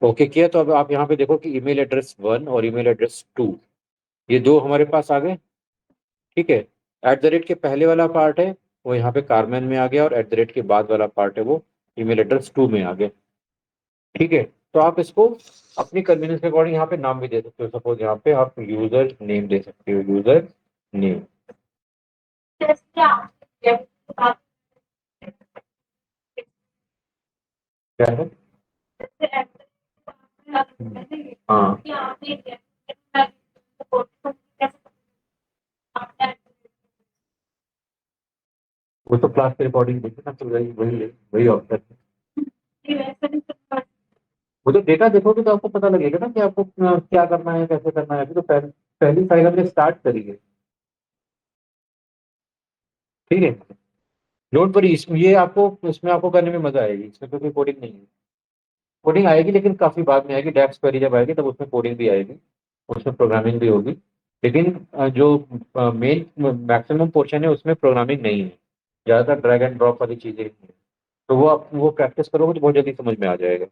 ओके किया तो अब आप यहाँ पे देखो कि ईमेल एड्रेस 1 और ईमेल एड्रेस 2, ये दो हमारे पास आ गए, ठीक है। के पहले वाला पार्ट है वो यहाँ पे कारमेन में आ गया, और के बाद वाला पार्ट है वो ईमेल एड्रेस 2 में आ गया, ठीक है। तो आप इसको अपनी कन्वीनियंस के अकॉर्डिंग यहाँ पे नाम भी दे सकते हो। सपोज यहाँ पे आप यूजर नेम दे सकते हो, यूजर नेम, क्या है। हाँ, वो तो क्लास के रिकॉर्डिंग देखी ना, तो वही वही वही ऑप्शन है। वो तो डेटा देखोगे तो आपको पता लगेगा ना कि आपको क्या करना है, कैसे करना है। अभी तो पहली फाइल हमने स्टार्ट करी है, ठीक है। डोंट वरी, इसमें ये आपको इसमें आपको करने में मजा आएगी, इसमें तो कोई कोडिंग नहीं है। कोडिंग आएगी लेकिन काफी बाद में आएगी, डेप्स क्वेरी जब आएगी तब उसमें कोडिंग भी आएगी, उसमें प्रोग्रामिंग भी होगी। लेकिन जो मेन मैक्सिमम पोर्शन है उसमें प्रोग्रामिंग नहीं है, ज्यादातर ड्रैग एंड ड्रॉप वाली चीजें ही हैं। तो वो आप वो प्रैक्टिस करोगे तो बहुत जल्दी समझ में आ जाएगा,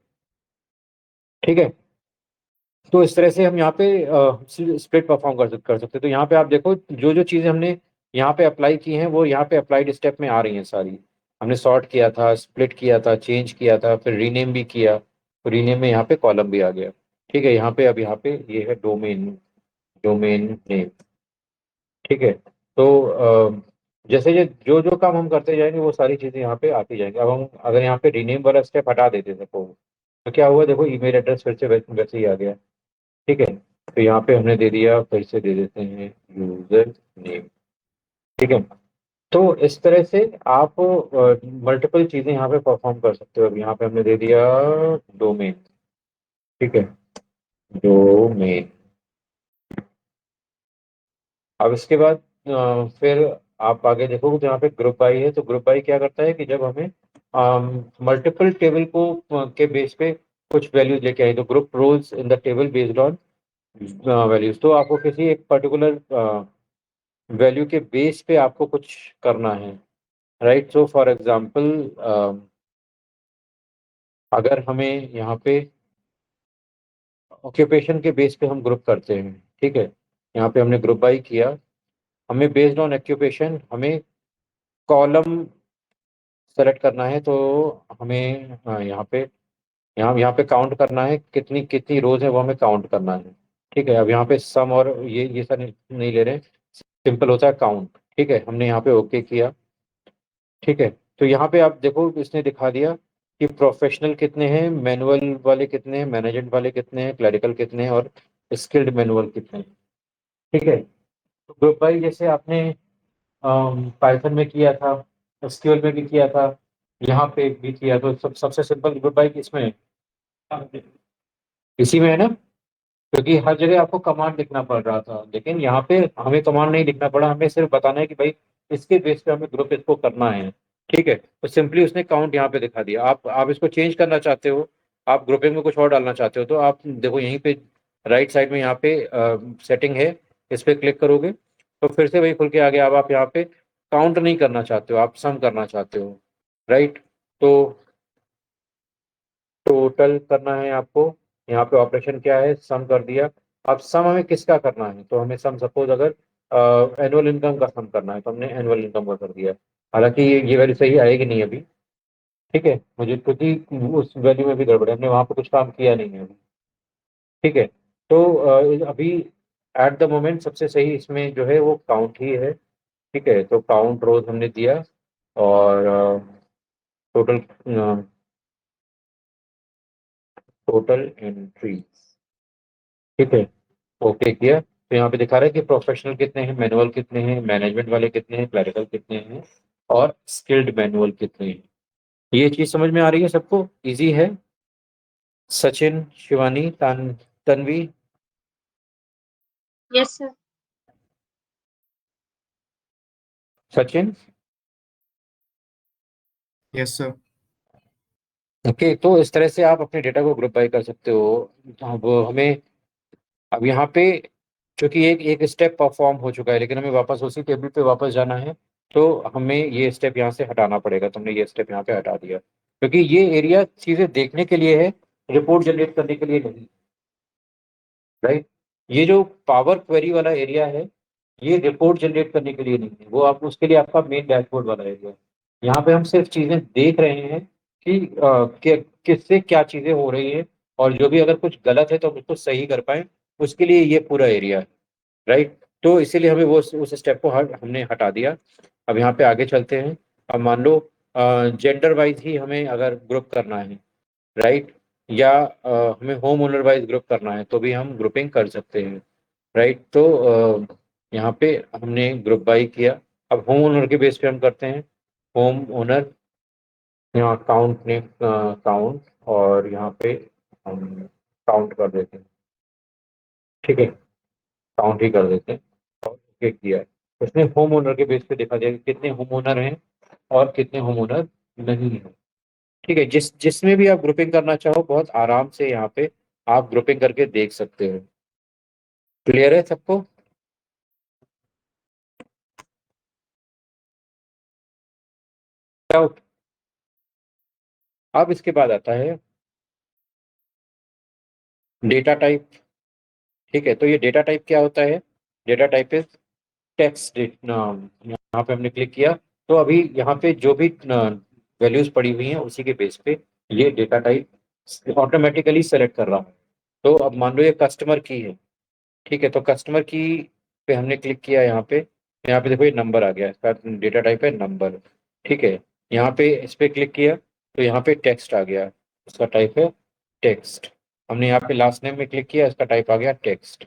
ठीक है। तो इस तरह से हम यहाँ पे स्प्लिट परफॉर्म कर सकते हैं। तो यहाँ पे आप देखो जो जो चीज़ें हमने यहाँ पे अप्लाई की हैं वो यहाँ पे अप्लाइड स्टेप में आ रही हैं सारी। हमने सॉर्ट किया था, स्प्लिट किया था, चेंज किया था, फिर रीनेम भी किया, तो रीनेम में यहाँ पे कॉलम भी आ गया, ठीक है। यहाँ पे अब यहाँ पे ये है डोमेन, डोमेन नेम, ठीक है। तो जैसे ये जो जो काम हम करते जाएंगे वो सारी चीज़ें यहाँ पे आती जाएंगी। अब हम अगर यहाँ पे रीनेम वाला स्टेप हटा देते सपोज, तो क्या हुआ, देखो ईमेल एड्रेस फिर से वैसे ही आ गया, ठीक है। तो यहाँ पे हमने दे दिया, फिर से दे देते हैं यूजर नेम, ठीक है। तो इस तरह से आप मल्टीपल चीजें यहाँ पे परफॉर्म कर सकते हो। अब यहाँ पे हमने दे दिया डोमेन, ठीक है, डोमेन। अब इसके बाद फिर आप आगे देखोगे तो यहाँ पे ग्रुप बाई है। तो ग्रुप बाई क्या करता है कि जब हमें मल्टीपल टेबल को के बेस पे कुछ वैल्यूज लेके आई, तो group rows in the table based on values. तो आपको किसी एक पर्टिकुलर वैल्यू के बेस पे आपको कुछ करना है, राइट। सो फॉर एग्जांपल अगर हमें यहाँ पे ऑक्यूपेशन के बेस पे हम ग्रुप करते हैं, ठीक है। यहाँ पे हमने ग्रुप बाई किया, हमें बेस्ड ऑन ऑक्यूपेशन हमें कॉलम सेलेक्ट करना है। तो हमें यहाँ पे यहाँ पे काउंट करना है, कितनी कितनी रोज है वो हमें काउंट करना है, ठीक है। अब यहाँ पे सम और ये सब नहीं ले रहे, सिंपल होता है काउंट, ठीक है। हमने यहाँ पे ओके किया, ठीक है। तो यहाँ पे आप देखो इसने दिखा दिया कि प्रोफेशनल कितने हैं, मैनुअल वाले कितने हैं, मैनेजमेंट वाले कितने हैं, क्लरिकल कितने हैं, और स्किल्ड मैनुअल कितने हैं, ठीक है। तो ग्रुप बाई जैसे आपने पाइथन में किया था, एसक्यूएल में भी किया था, यहाँ पे भी किया, तो सबसे सिंपल ग्रुप बाई किसमें है, इसी में है ना। क्योंकि हर जगह आपको कमांड लिखना पड़ रहा था, लेकिन यहाँ पे हमें कमांड नहीं लिखना पड़ा, हमें सिर्फ बताना है कि भाई इसके बेस पे हमें ग्रुप इसको करना है, ठीक है। तो सिंपली उसने काउंट यहाँ पे दिखा दिया। आप इसको चेंज करना चाहते हो, आप ग्रुपिंग में कुछ और डालना चाहते हो, तो आप देखो यहीं पे राइट साइड में यहाँ पे सेटिंग है, इस पे क्लिक करोगे तो फिर से वही खुल के आ गया। अब आप यहाँ पे काउंट नहीं करना चाहते हो, आप सम करना चाहते हो, राइट। तो टोटल करना है आपको, यहाँ पे ऑपरेशन क्या है, सम कर दिया। अब सम हमें किसका करना है, तो हमें सम सपोज अगर एनुअल इनकम का सम करना है तो हमने एनुअल इनकम का कर दिया। हालांकि ये वैल्यू सही आएगी नहीं अभी, ठीक है, मुझे क्योंकि उस वैल्यू में भी गड़बड़ है, हमने वहाँ पे कुछ काम किया नहीं है अभी, ठीक है। तो अभी एट द मोमेंट सबसे सही इसमें जो है वो काउंट ही है, ठीक है। तो काउंट रोज हमने दिया, और टोटल टोटल एंट्रीज, ठीक है, ओके किया। तो यहाँ पे दिखा रहा है कि प्रोफेशनल कितने हैं, मैनुअल कितने हैं, मैनेजमेंट वाले कितने हैं, क्लरिकल कितने हैं, और स्किल्ड मैनुअल कितने हैं। ये चीज समझ में आ रही है सबको, इजी है। Sachin, Shivani, Tanvi, yes sir. Sachin, yes sir. Okay, तो इस तरह से आप अपने डेटा को ग्रुप बाय कर सकते हो। अब हमें, अब यहाँ पे क्योंकि एक एक स्टेप परफॉर्म हो चुका है, लेकिन हमें वापस उसी टेबल पे वापस जाना है, तो हमें ये स्टेप यहाँ से हटाना पड़ेगा। तुमने ये स्टेप यहाँ पे हटा दिया, क्योंकि ये एरिया चीजें देखने के लिए है, रिपोर्ट जनरेट करने के लिए नहीं। राइट, ये जो पावर क्वेरी वाला एरिया है, ये रिपोर्ट जनरेट करने के लिए नहीं है, वो आप उसके लिए आपका मेन डैशबोर्ड वाला एरिया है। यहाँ पे हम सिर्फ चीजें देख रहे हैं कि किससे क्या चीजें हो रही है, और जो भी अगर कुछ गलत है तो हम उसको सही कर पाए, उसके लिए ये पूरा एरिया है। राइट, तो इसीलिए हमें वो उस स्टेप को हमने हटा दिया। अब यहाँ पे आगे चलते हैं। अब मान लो जेंडर वाइज ही हमें अगर ग्रुप करना है, राइट, या हमें होम ओनर वाइज ग्रुप करना है, तो भी हम ग्रुपिंग कर सकते हैं। राइट, तो यहाँ पे हमने ग्रुप बाई किया। अब होम ओनर के बेस पे हम करते हैं। होम ओनर, यहाँ काउंट ने काउंट, और यहाँ पे हम काउंट कर देते हैं। ठीक है, काउंट ही कर देते हैं। और ओके किया है। उसने होम ओनर के बेस पे देखा जाएगा कि कितने होम ओनर हैं और कितने होम ओनर नहीं हैं। ठीक है, जिसमें भी आप ग्रुपिंग करना चाहो, बहुत आराम से यहाँ पे आप ग्रुपिंग करके देख सकते हो। क्लियर है सबको? डाउट? अब इसके बाद आता है डेटा टाइप। ठीक है, तो ये डेटा टाइप क्या होता है? Data type is text. यहाँ पे हमने क्लिक किया, तो अभी यहाँ पे जो भी वैल्यूज पड़ी हुई हैं उसी के बेस पे ये डेटा टाइप ऑटोमेटिकली सेलेक्ट कर रहा है। तो अब मान लो ये कस्टमर की है। ठीक है, तो कस्टमर की पे हमने क्लिक किया यहाँ पे। यहाँ पे देखो ये नंबर आ गया, इसका डेटा टाइप है नंबर। ठीक है, यहाँ पे इस पे क्लिक किया तो यहाँ पे टेक्स्ट आ गया, इसका टाइप है टेक्स्ट। हमने यहाँ पे लास्ट नेम में क्लिक किया, इसका टाइप आ गया टेक्स्ट।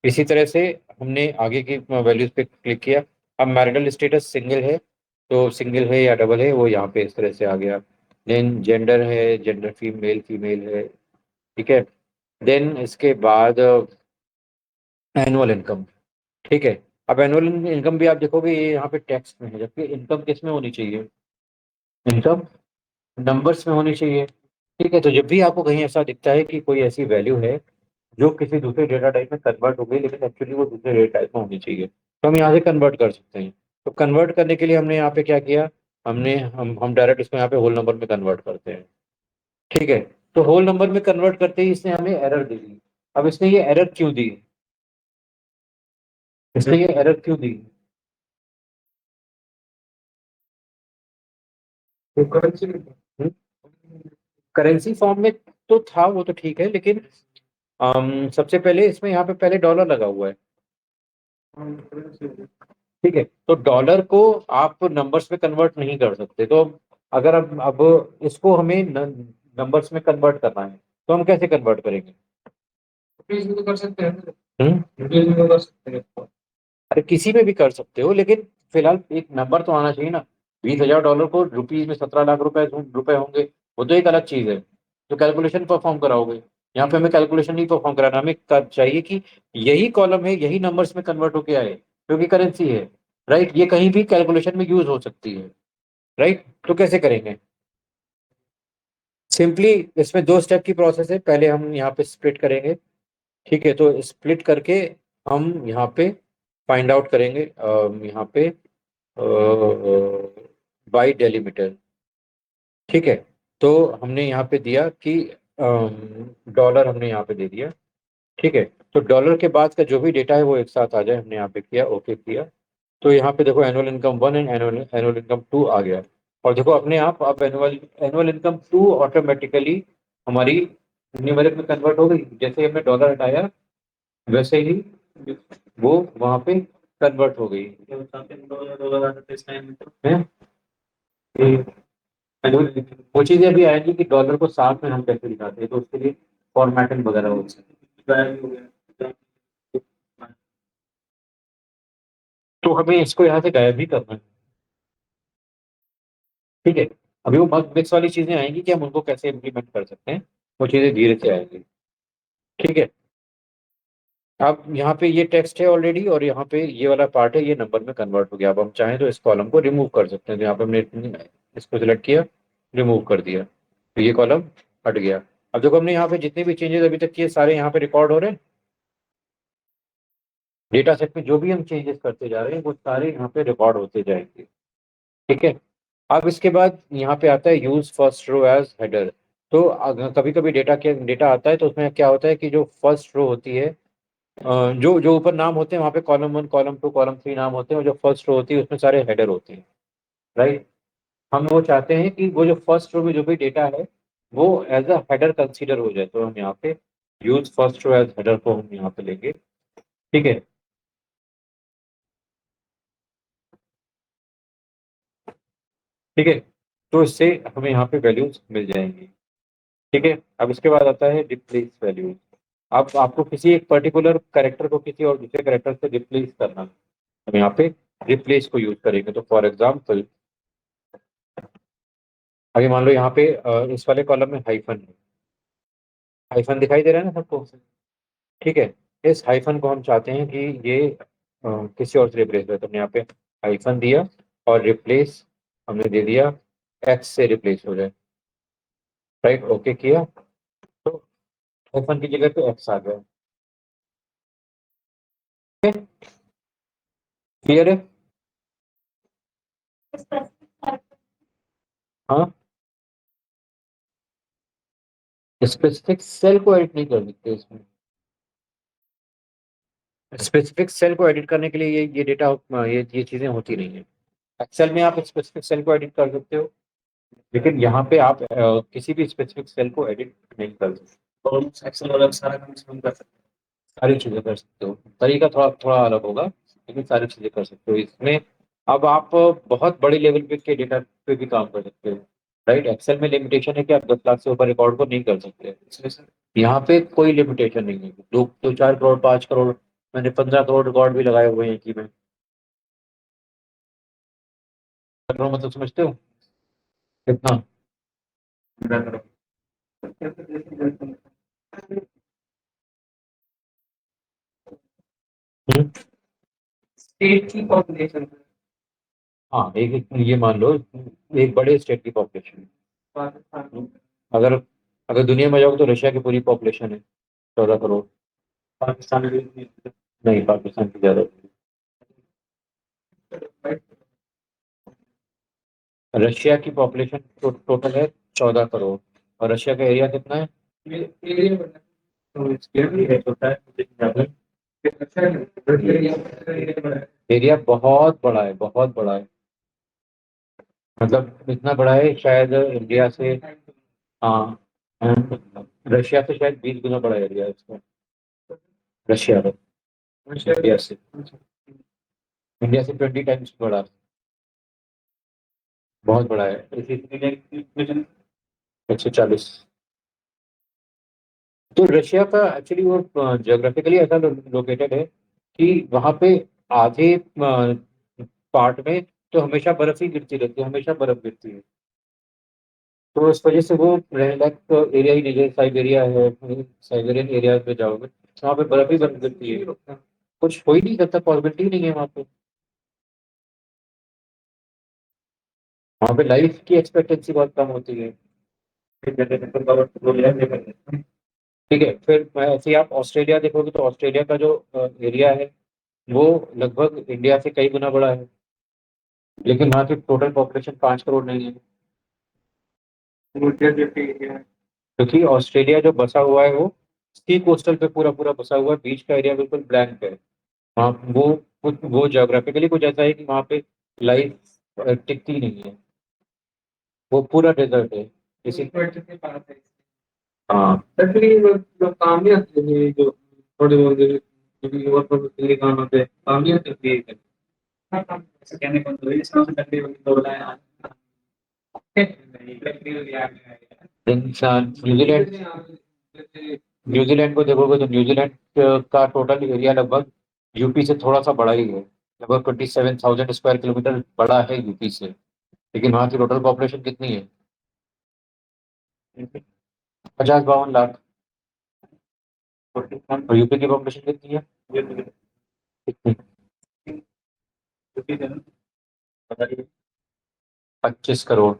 इसी तरह से हमने आगे की वैल्यूज पे क्लिक किया। अब मैरिटल स्टेटस सिंगल है, तो सिंगल है या डबल है वो यहाँ पे इस तरह से आ गया। देन जेंडर है, जेंडर फीमेल फीमेल है। ठीक है, देन इसके बाद एनुअल इनकम। ठीक है, अब एनुअल इनकम भी आप देखोगे ये यहाँ पे टेक्स्ट में है, जबकि इनकम किस में होनी चाहिए? इनकम नंबर्स में होनी चाहिए। ठीक है, तो जब भी आपको कहीं ऐसा दिखता है कि कोई ऐसी वैल्यू है जो किसी दूसरे डेटा टाइप में कन्वर्ट हो गई, लेकिन एक्चुअली वो दूसरे डेटा टाइप में होनी चाहिए, तो हम यहाँ से कन्वर्ट कर सकते हैं। तो कन्वर्ट करने के लिए हमने यहाँ पे क्या किया, हम डायरेक्ट इसको यहाँ पे होल नंबर में कन्वर्ट करते हैं। ठीक है, तो होल नंबर में कन्वर्ट करते ही इसने हमें एरर दे दी। अब इसने ये एरर क्यों दी? इसने ये एरर क्यों दी? करेंसी फॉर्म में तो था, वो तो ठीक है, लेकिन सबसे पहले इसमें यहाँ पे पहले डॉलर लगा हुआ है। ठीक है, तो डॉलर को आप नंबर्स में कन्वर्ट नहीं कर सकते। तो अगर अब इसको हमें नंबर्स में कन्वर्ट करना है, तो हम कैसे कन्वर्ट करेंगे? रुपीज में तो कर सकते हैं। रुपीज में तो कर सकते हैं। अरे किसी में भी कर सकते हो, लेकिन फिलहाल एक नंबर तो आना चाहिए ना। $20,000 को रुपीज में 17 लाख रुपए होंगे, वो तो एक अलग चीज है। तो कैलकुलेशन परफॉर्म कराओगे, यहाँ पे हमें कैलकुलेशन नहीं परफॉर्म कराना, हमें चाहिए कि यही कॉलम है यही नंबर्स में कन्वर्ट होके आए, क्योंकि करेंसी है। राइट, ये कहीं भी कैलकुलेशन में यूज हो सकती है। राइट, तो कैसे करेंगे? सिंपली इसमें दो स्टेप की प्रोसेस है। पहले हम यहाँ पे स्प्लिट करेंगे। ठीक है, तो स्प्लिट करके हम यहाँ पे फाइंड आउट करेंगे, यहाँ पे बाई डेलीमीटर। ठीक है, तो हमने यहाँ पे दिया कि डॉलर हमने यहाँ पे दे दिया। ठीक है, तो डॉलर के बाद का जो भी डेटा है वो एक साथ आ जाए, हमने यहाँ पे किया, ओके किया। तो यहाँ पे देखो annual income 1 and annual income 2 आ गया। और देखो अपने आप अब एनुअल एनुअल इनकम 2 ऑटोमेटिकली हमारी न्यूमेरिक में कन्वर्ट हो गई। जैसे ही हमने डॉलर हटाया वैसे ही वो वहां पे कन्वर्ट हो गई है। वो चीजें अभी आएंगी कि डॉलर को साथ में हम कैसे दिखाते हैं, तो उसके लिए फॉर्मेटिंग वगैरह होती है। तो हमें इसको यहाँ से गायब भी करना है। ठीक है, अभी वो बग मिक्स वाली चीजें आएंगी कि हम उनको कैसे इम्प्लीमेंट कर सकते हैं, वो चीजें धीरे से आएंगी। ठीक है, अब यहाँ पे ये टेक्स्ट है ऑलरेडी, और यहाँ पे ये वाला पार्ट है, ये नंबर में कन्वर्ट हो गया। अब हम चाहें तो इस कॉलम को रिमूव कर सकते हैं, तो यहाँ पे हमने इसको सिलेक्ट किया, रिमूव कर दिया। तो ये कॉलम हट गया। अब देखो हमने यहाँ पे जितने भी चेंजेस अभी तक किए सारे यहाँ पे रिकॉर्ड हो रहे हैं। डेटा सेट में जो भी हम चेंजेस करते जा रहे हैं वो सारे यहाँ पे रिकॉर्ड होते जाएंगे। ठीक है। अब इसके बाद यहाँ पे आता है use first row as header. तो कभी कभी डेटा आता है तो उसमें क्या होता है कि जो फर्स्ट रो होती है, जो जो ऊपर नाम होते हैं वहाँ पे कॉलम 1 कॉलम 2 कॉलम 3 नाम होते हैं, और जो फर्स्ट रो होती है उसमें सारे हेडर होते हैं। राइट। हम वो चाहते हैं कि वो जो फर्स्ट रो में जो भी डेटा है वो एज अ हेडर कंसीडर हो जाए, तो हम यहाँ पे use first row as header को हम यहाँ पे लेंगे। ठीक है। ठीक है। तो इससे हमें यहाँ पे वैल्यूज मिल जाएंगी। ठीक है। अब इसके बाद आता है रिप्लेस वैल्यूज। अब आपको किसी एक पर्टिकुलर कैरेक्टर को किसी और दूसरे कैरेक्टर से रिप्लेस करना है, हम यहाँ पे रिप्लेस को यूज करेंगे। तो फॉर एग्जाम्पल अभी मान लो यहाँ पे इस वाले कॉलम में हाइफन है। हाइफन दिखाई दे रहा है ना सबको। ठीक है। इस हाइफन को हम चाहते हैं कि ये किसी और से रिप्लेस हो, तो हमने यहाँ पे हाइफन दिया और रिप्लेस हमने दे दिया एक्स से रिप्लेस हो जाए। राइट। ओके किया तो हाइफन की जगह पे एक्स आ गया। क्लियर है। हाँ। स्पेसिफिक सेल को एडिट नहीं कर सकते इसमें। स्पेसिफिक सेल को एडिट करने के लिए ये डेटा ये चीजें होती नहीं है। एक्सेल में आप स्पेसिफिक सेल को एडिट कर सकते हो, लेकिन यहाँ पे आप किसी भी स्पेसिफिक सेल को एडिट नहीं कर सकते। और एक्सेल वाला सारा काम इसमें कर सकते हो, सारी चीजें कर सकते हो। तरीका थोड़ा थोड़ा अलग होगा लेकिन सारी चीजें कर सकते हो इसमें। अब आप बहुत बड़ी लेवल पे के डेटा पे भी काम कर सकते हो। राइट। एक्सेल में लिमिटेशन है कि आप 10 लाख से ऊपर रिकॉर्ड को नहीं कर सकते, इसलिए सर यहाँ पे कोई लिमिटेशन नहीं है। 2 4 करोड़ 5 करोड़, मैंने 15 करोड़ रिकॉर्ड भी लगाए हुए हैं कि मैं करोड़ मतलब समझते हो कितना। 15 करोड़। हम्म। स्टेट की पॉपुलेशन। हाँ ये मान लो एक बड़े स्टेट की पॉपुलेशन। अगर अगर दुनिया में जाओगे तो रशिया की पूरी पॉपुलेशन है 14 करोड़। पाकिस्तान की नहीं, पाकिस्तान की ज्यादा है। रशिया की पॉपुलेशन टोटल है 14 करोड़, और रशिया का एरिया कितना है। एरिया तो इसके लिए होता है। एरिया बहुत बड़ा है, बहुत बड़ा है। मतलब इतना बड़ा है शायद इंडिया से। हाँ। रशिया से शायद 20 गुना बड़ा एरिया है इसका। रशिया का इंडिया से, इंडिया से 20 टाइम्स बड़ा। बहुत बड़ा है। 140। तो रशिया का एक्चुअली वो ज्योग्राफिकली ऐसा लोकेटेड है कि वहाँ पे आधे पार्ट में तो हमेशा बर्फ ही गिरती रहती है, हमेशा बर्फ गिरती है। तो इस वजह से वो रहने लायक एरिया ही नहीं है। साइबेरिया है, साइबेरियन एरिया पे जाओगे तो वहाँ पे बर्फ ही बर्फ गिरती है। कुछ हो ही नहीं सकता, पॉसिबिलिटी नहीं है वहाँ पे। वहाँ पे लाइफ की एक्सपेक्टेंसी बहुत कम होती है। ठीक है। फिर ऐसे ही आप ऑस्ट्रेलिया देखोगे तो ऑस्ट्रेलिया का जो एरिया है वो लगभग इंडिया से कई गुना बड़ा है, लेकिन वहाँ की टोटल पॉपुलेशन 5 करोड़ नहीं है। क्योंकि ऑस्ट्रेलिया जो बसा हुआ है वो सी कोस्टल पे पूरा पूरा बसा हुआ है, बीच का एरिया बिल्कुल ब्लैंक है। वहाँ वो ज्योग्राफिकली कुछ ऐसा है कि वहाँ पे लाइफ टिकती नहीं है, वो पूरा डेजर्ट है। इसी हाँ। एक्चुअली जो काम नहीं आते हैं, जो थोड़े बहुत जो और प्रोफेशनली काम आते हैं, काम नहीं आते हैं। ऐसे कहने को तो इस तरह से लकड़ी वकड़ी तोड़ना है। इंसान न्यूजीलैंड को देखोगे तो न्यूजीलैंड का टोटल एरिया लगभग यूपी से थोड़ा सा बड़ा ही है। लगभग 27,000 स्क्वायर किलोमीटर बड़ा है यूपी से, लेकिन वहाँ की टोटल पॉपुलेशन कितनी है। 50 52 लाख। और यूपी की पॉपुलेशन कितनी है। कितनी। 25 करोड़।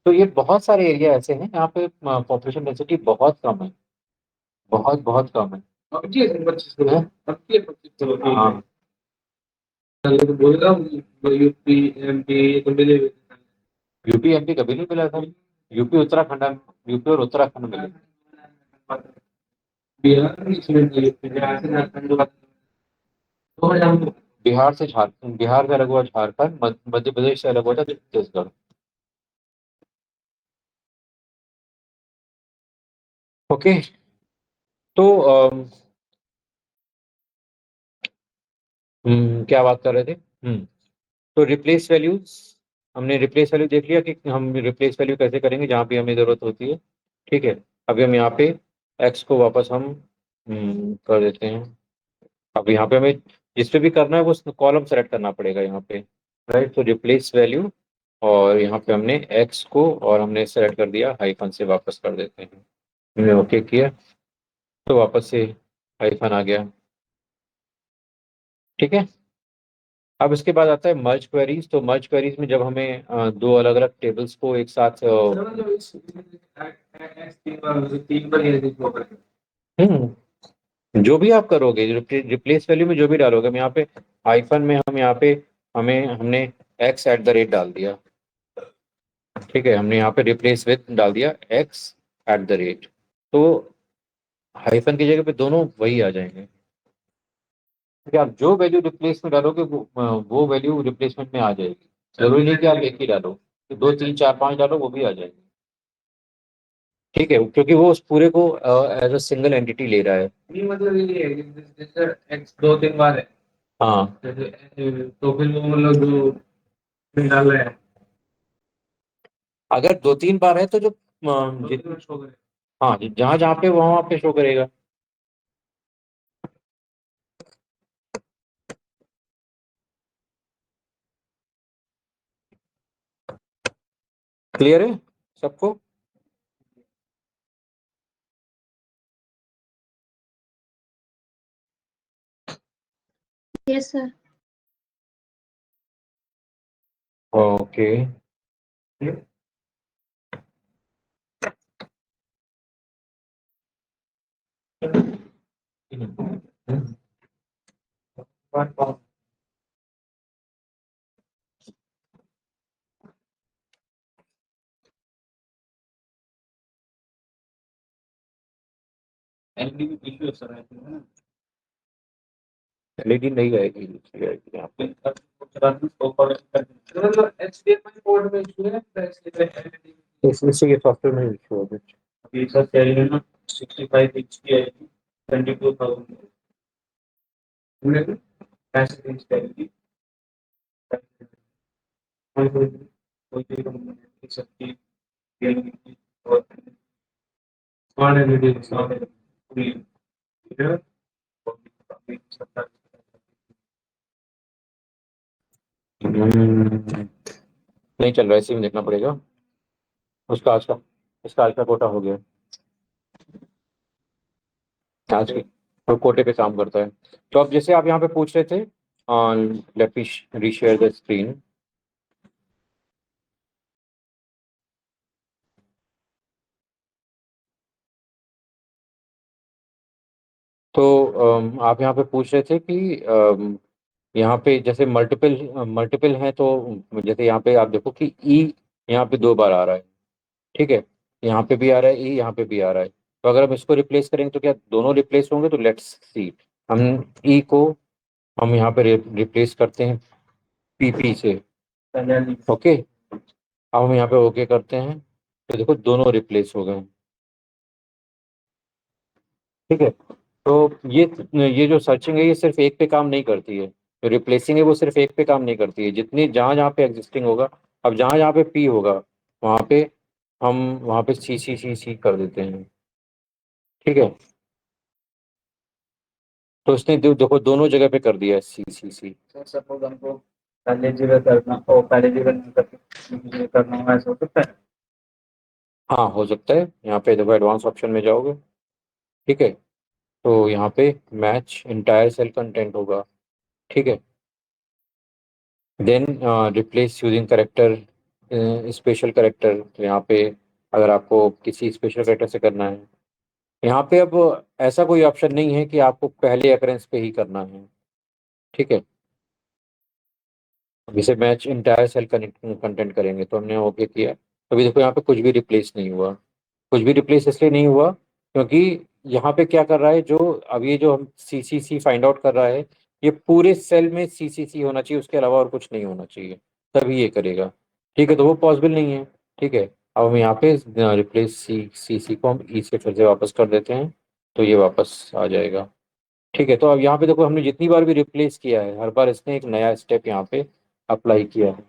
तो ये बहुत सारे एरिया ऐसे हैं यहाँ पे पॉपुलेशन डेंसिटी बहुत कम है, बहुत बहुत कम है। हैं? हाँ, यूपी एमपी कभी नहीं मिला था। यूपी उत्तराखंड, यूपी और उत्तराखंड मिले। बिहार से झारखंड, बिहार से अलग हुआ झारखंड, मध्य प्रदेश से अलग हुआ था छत्तीसगढ़। ओके। तो क्या बात कर रहे थे? तो रिप्लेस वैल्यूज, हमने रिप्लेस वैल्यू देख लिया कि हम रिप्लेस वैल्यू कैसे करेंगे जहाँ भी हमें जरूरत होती है। ठीक है, अभी हम यहाँ पे एक्स को वापस हम कर देते हैं। अब यहाँ पे हमें जिस पे भी करना है वो कॉलम सेलेक्ट करना पड़ेगा यहाँ पे। राइट, तो रिप्लेस वैल्यू, और यहाँ पे हमने एक्स को और हमने सेलेक्ट कर दिया, हाइफन से वापस कर देते हैं। हमने ओके किया तो वापस से हाइफन आ गया। ठीक है, अब इसके बाद आता है मर्ज क्वेरीज। तो मर्ज क्वेरीज में जब हमें दो अलग अलग टेबल्स को एक साथ जो भी आप करोगे, रिप्लेस वैल्यू में जो भी डालोगे, हम यहाँ पे हाइफन में हम यहाँ पे हमने एक्स एट द रेट डाल दिया। ठीक है, हमने यहाँ पे रिप्लेस विथ डाल दिया एक्स एट द रेट, तो हाइफन की जगह पे दोनों वही आ जाएंगे। ठीक है, आप जो वैल्यू रिप्लेस में डालोगे वो वैल्यू रिप्लेसमेंट में आ जाएगी। जरूरी नहीं कि आप एक ही डालो, तो दो तीन चार पांच डालो वो भी आ जाएगी। ठीक है, क्योंकि वो उस पूरे को एज अ सिंगल एंटिटी ले रहा है। नहीं, मतलब ये है कि जैसे एक्स दो तीन बार है। हाँ, तो फिर वो मतलब जो डाल रहे हैं, अगर दो तीन बार है तो जो शो करे। हाँ, जहाँ जहाँ पे वहाँ पे शो करेगा। क्लियर है सबको? Yes sir. ओके। एलईडी नहीं आएगी, दूसरी आएगी यहाँ पे। इसी के सॉफ्टवेयर में इशू होगा। अभी सर कह रही है ना 65 इंच की आएगी, 22,000 पैंसठ इंच की आएगी। कोई कंपनी सबकी और स्मार्ट एलईडी पूरी है। नहीं चल रहा है, इसी में देखना पड़ेगा। उसका आज का इसका आज का कोटा हो गया आज की, तो कोटे पे काम करता है। तो अब जैसे आप यहाँ पे पूछ रहे थे, let me reshare the screen. तो आप यहाँ पे पूछ रहे थे कि यहाँ पे जैसे मल्टीपल मल्टीपल हैं, तो जैसे यहाँ पे आप देखो कि ई यहाँ पे दो बार आ रहा है। ठीक है, यहाँ पे भी आ रहा है ई, यहाँ पे भी आ रहा है। तो अगर हम इसको रिप्लेस करेंगे तो क्या दोनों रिप्लेस होंगे? तो लेट्स सी। हम ई को हम यहाँ पे रिप्लेस करते हैं पीपी से। ओके, अब हम यहाँ पे ओके करते हैं तो देखो दोनों रिप्लेस हो गए। ठीक है, तो ये जो सर्चिंग है ये सिर्फ एक पे काम नहीं करती है, जो रिप्लेसिंग है वो सिर्फ एक पे काम नहीं करती है, जितनी जहाँ जहाँ पे एग्जिस्टिंग होगा। अब जहाँ जहाँ पे पी होगा वहाँ पे हम वहाँ पे सी सी सी सी कर देते हैं। ठीक है, तो इसने देखो दोनों जगह पे कर दिया है सी सी सी। सपोज हमको पहले जगह करना हो, पहले जगह नहीं करना हो, ऐसा हो सकता है। हाँ, हो सकता है। यहाँ पे देखो एडवांस ऑप्शन में जाओगे। ठीक है, तो यहाँ पे मैच इंटायर सेल कंटेंट होगा। ठीक है, then replace using character special character, तो यहाँ पे अगर आपको किसी स्पेशल कैरेक्टर से करना है, यहाँ पे अब ऐसा कोई ऑप्शन नहीं है कि आपको पहले अकरेंस पे ही करना है। ठीक है, अब इसे मैच इंटायर सेल कंटेंट करेंगे, तो हमने ओके किया। अभी देखो यहाँ पे कुछ भी रिप्लेस नहीं हुआ। कुछ भी रिप्लेस इसलिए नहीं हुआ क्योंकि यहाँ पे क्या कर रहा है, जो अब ये जो हम CCC फाइंड आउट कर रहा है, ये पूरे सेल में CCC होना चाहिए, उसके अलावा और कुछ नहीं होना चाहिए, तभी ये करेगा। ठीक है, तो वो पॉसिबल नहीं है। ठीक है, अब हम यहाँ पे रिप्लेस CC को हम ई से फिर से वापस कर देते हैं, तो ये वापस आ जाएगा। ठीक है, तो अब यहाँ पे देखो, हमने जितनी बार भी रिप्लेस किया है, हर बार इसने एक नया स्टेप यहाँ पे अप्लाई किया है।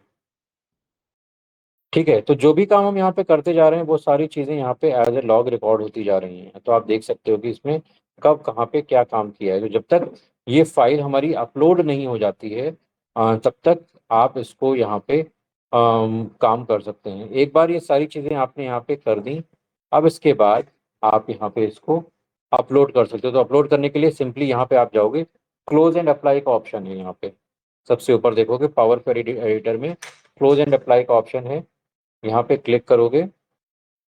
ठीक है, तो जो भी काम हम यहाँ पे करते जा रहे हैं, वो सारी चीज़ें यहाँ पे एज ए लॉग रिकॉर्ड होती जा रही हैं। तो आप देख सकते हो कि इसमें कब कहाँ पे क्या काम किया है। तो जब तक ये फाइल हमारी अपलोड नहीं हो जाती है, तब तक आप इसको यहाँ पे काम कर सकते हैं। एक बार ये सारी चीज़ें आपने यहाँ पे कर दी, अब इसके बाद आप यहाँ पे इसको अपलोड कर सकते हो। तो अपलोड करने के लिए सिंपली यहाँ पे आप जाओगे, क्लोज एंड अप्लाई का ऑप्शन है यहाँ पे, सबसे ऊपर देखोगे पावर क्वेरी एडिटर में क्लोज एंड अप्लाई का ऑप्शन है। यहाँ पे क्लिक करोगे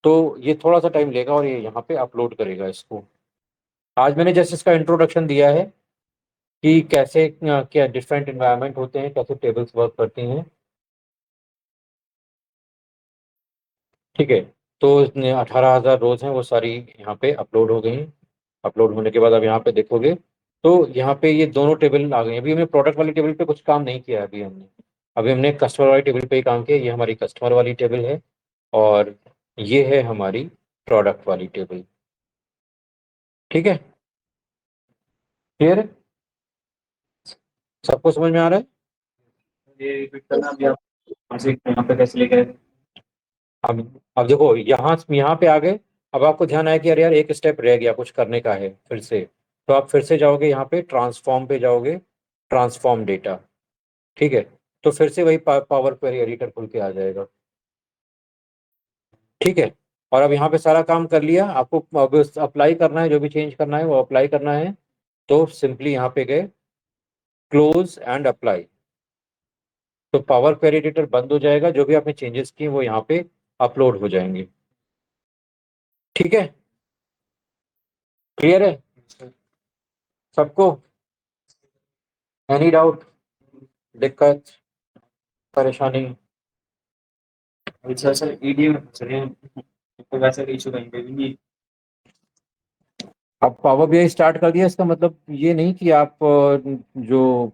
तो ये थोड़ा सा टाइम लेगा और ये यहाँ पे अपलोड करेगा इसको। आज मैंने जैसे इसका इंट्रोडक्शन दिया है कि कैसे क्या डिफरेंट इन्वायरमेंट होते हैं, कैसे टेबल्स वर्क करती हैं। ठीक है, तो 18,000 रोज हैं, वो सारी यहाँ पे अपलोड हो गई हैं। अपलोड होने के बाद अब यहाँ पे देखोगे तो यहाँ पे ये दोनों टेबल आ गए हैं। अभी हमने प्रोडक्ट वाली टेबल पे कुछ काम नहीं किया है, अभी हमने कस्टमर वाली टेबल पे ही काम किया। ये हमारी कस्टमर वाली टेबल है और ये है हमारी प्रोडक्ट वाली टेबल। ठीक है, क्लियर है, सबको समझ में आ रहा है। ये करना अभी आप यहाँ पे कैसे लेके आए? अब देखो, यहाँ पे आ गए। अब आपको ध्यान आया कि अरे यार एक स्टेप रह गया, कुछ करने का है फिर से। तो आप फिर से जाओगे यहाँ पे ट्रांसफॉर्म पे जाओगे, ट्रांसफॉर्म डेटा। ठीक है, तो फिर से वही पावर क्वेरी एडिटर खुल के आ जाएगा। ठीक है, और अब यहाँ पे सारा काम कर लिया, आपको अब अप्लाई करना है, जो भी चेंज करना है वो अप्लाई करना है। तो सिंपली यहाँ पे गए, क्लोज एंड अप्लाई, तो पावर क्वेरी एडिटर बंद हो जाएगा, जो भी आपने चेंजेस किए वो यहाँ पे अपलोड हो जाएंगे। ठीक है, क्लियर है सबको? एनी डाउट, दिक्कत, परेशानी? अच्छा सर, ईडी में पूछ रहे हैं तो वैसे इशू कहीं पे भी नहीं। अब पावर BI स्टार्ट कर दिया, इसका मतलब ये नहीं कि आप जो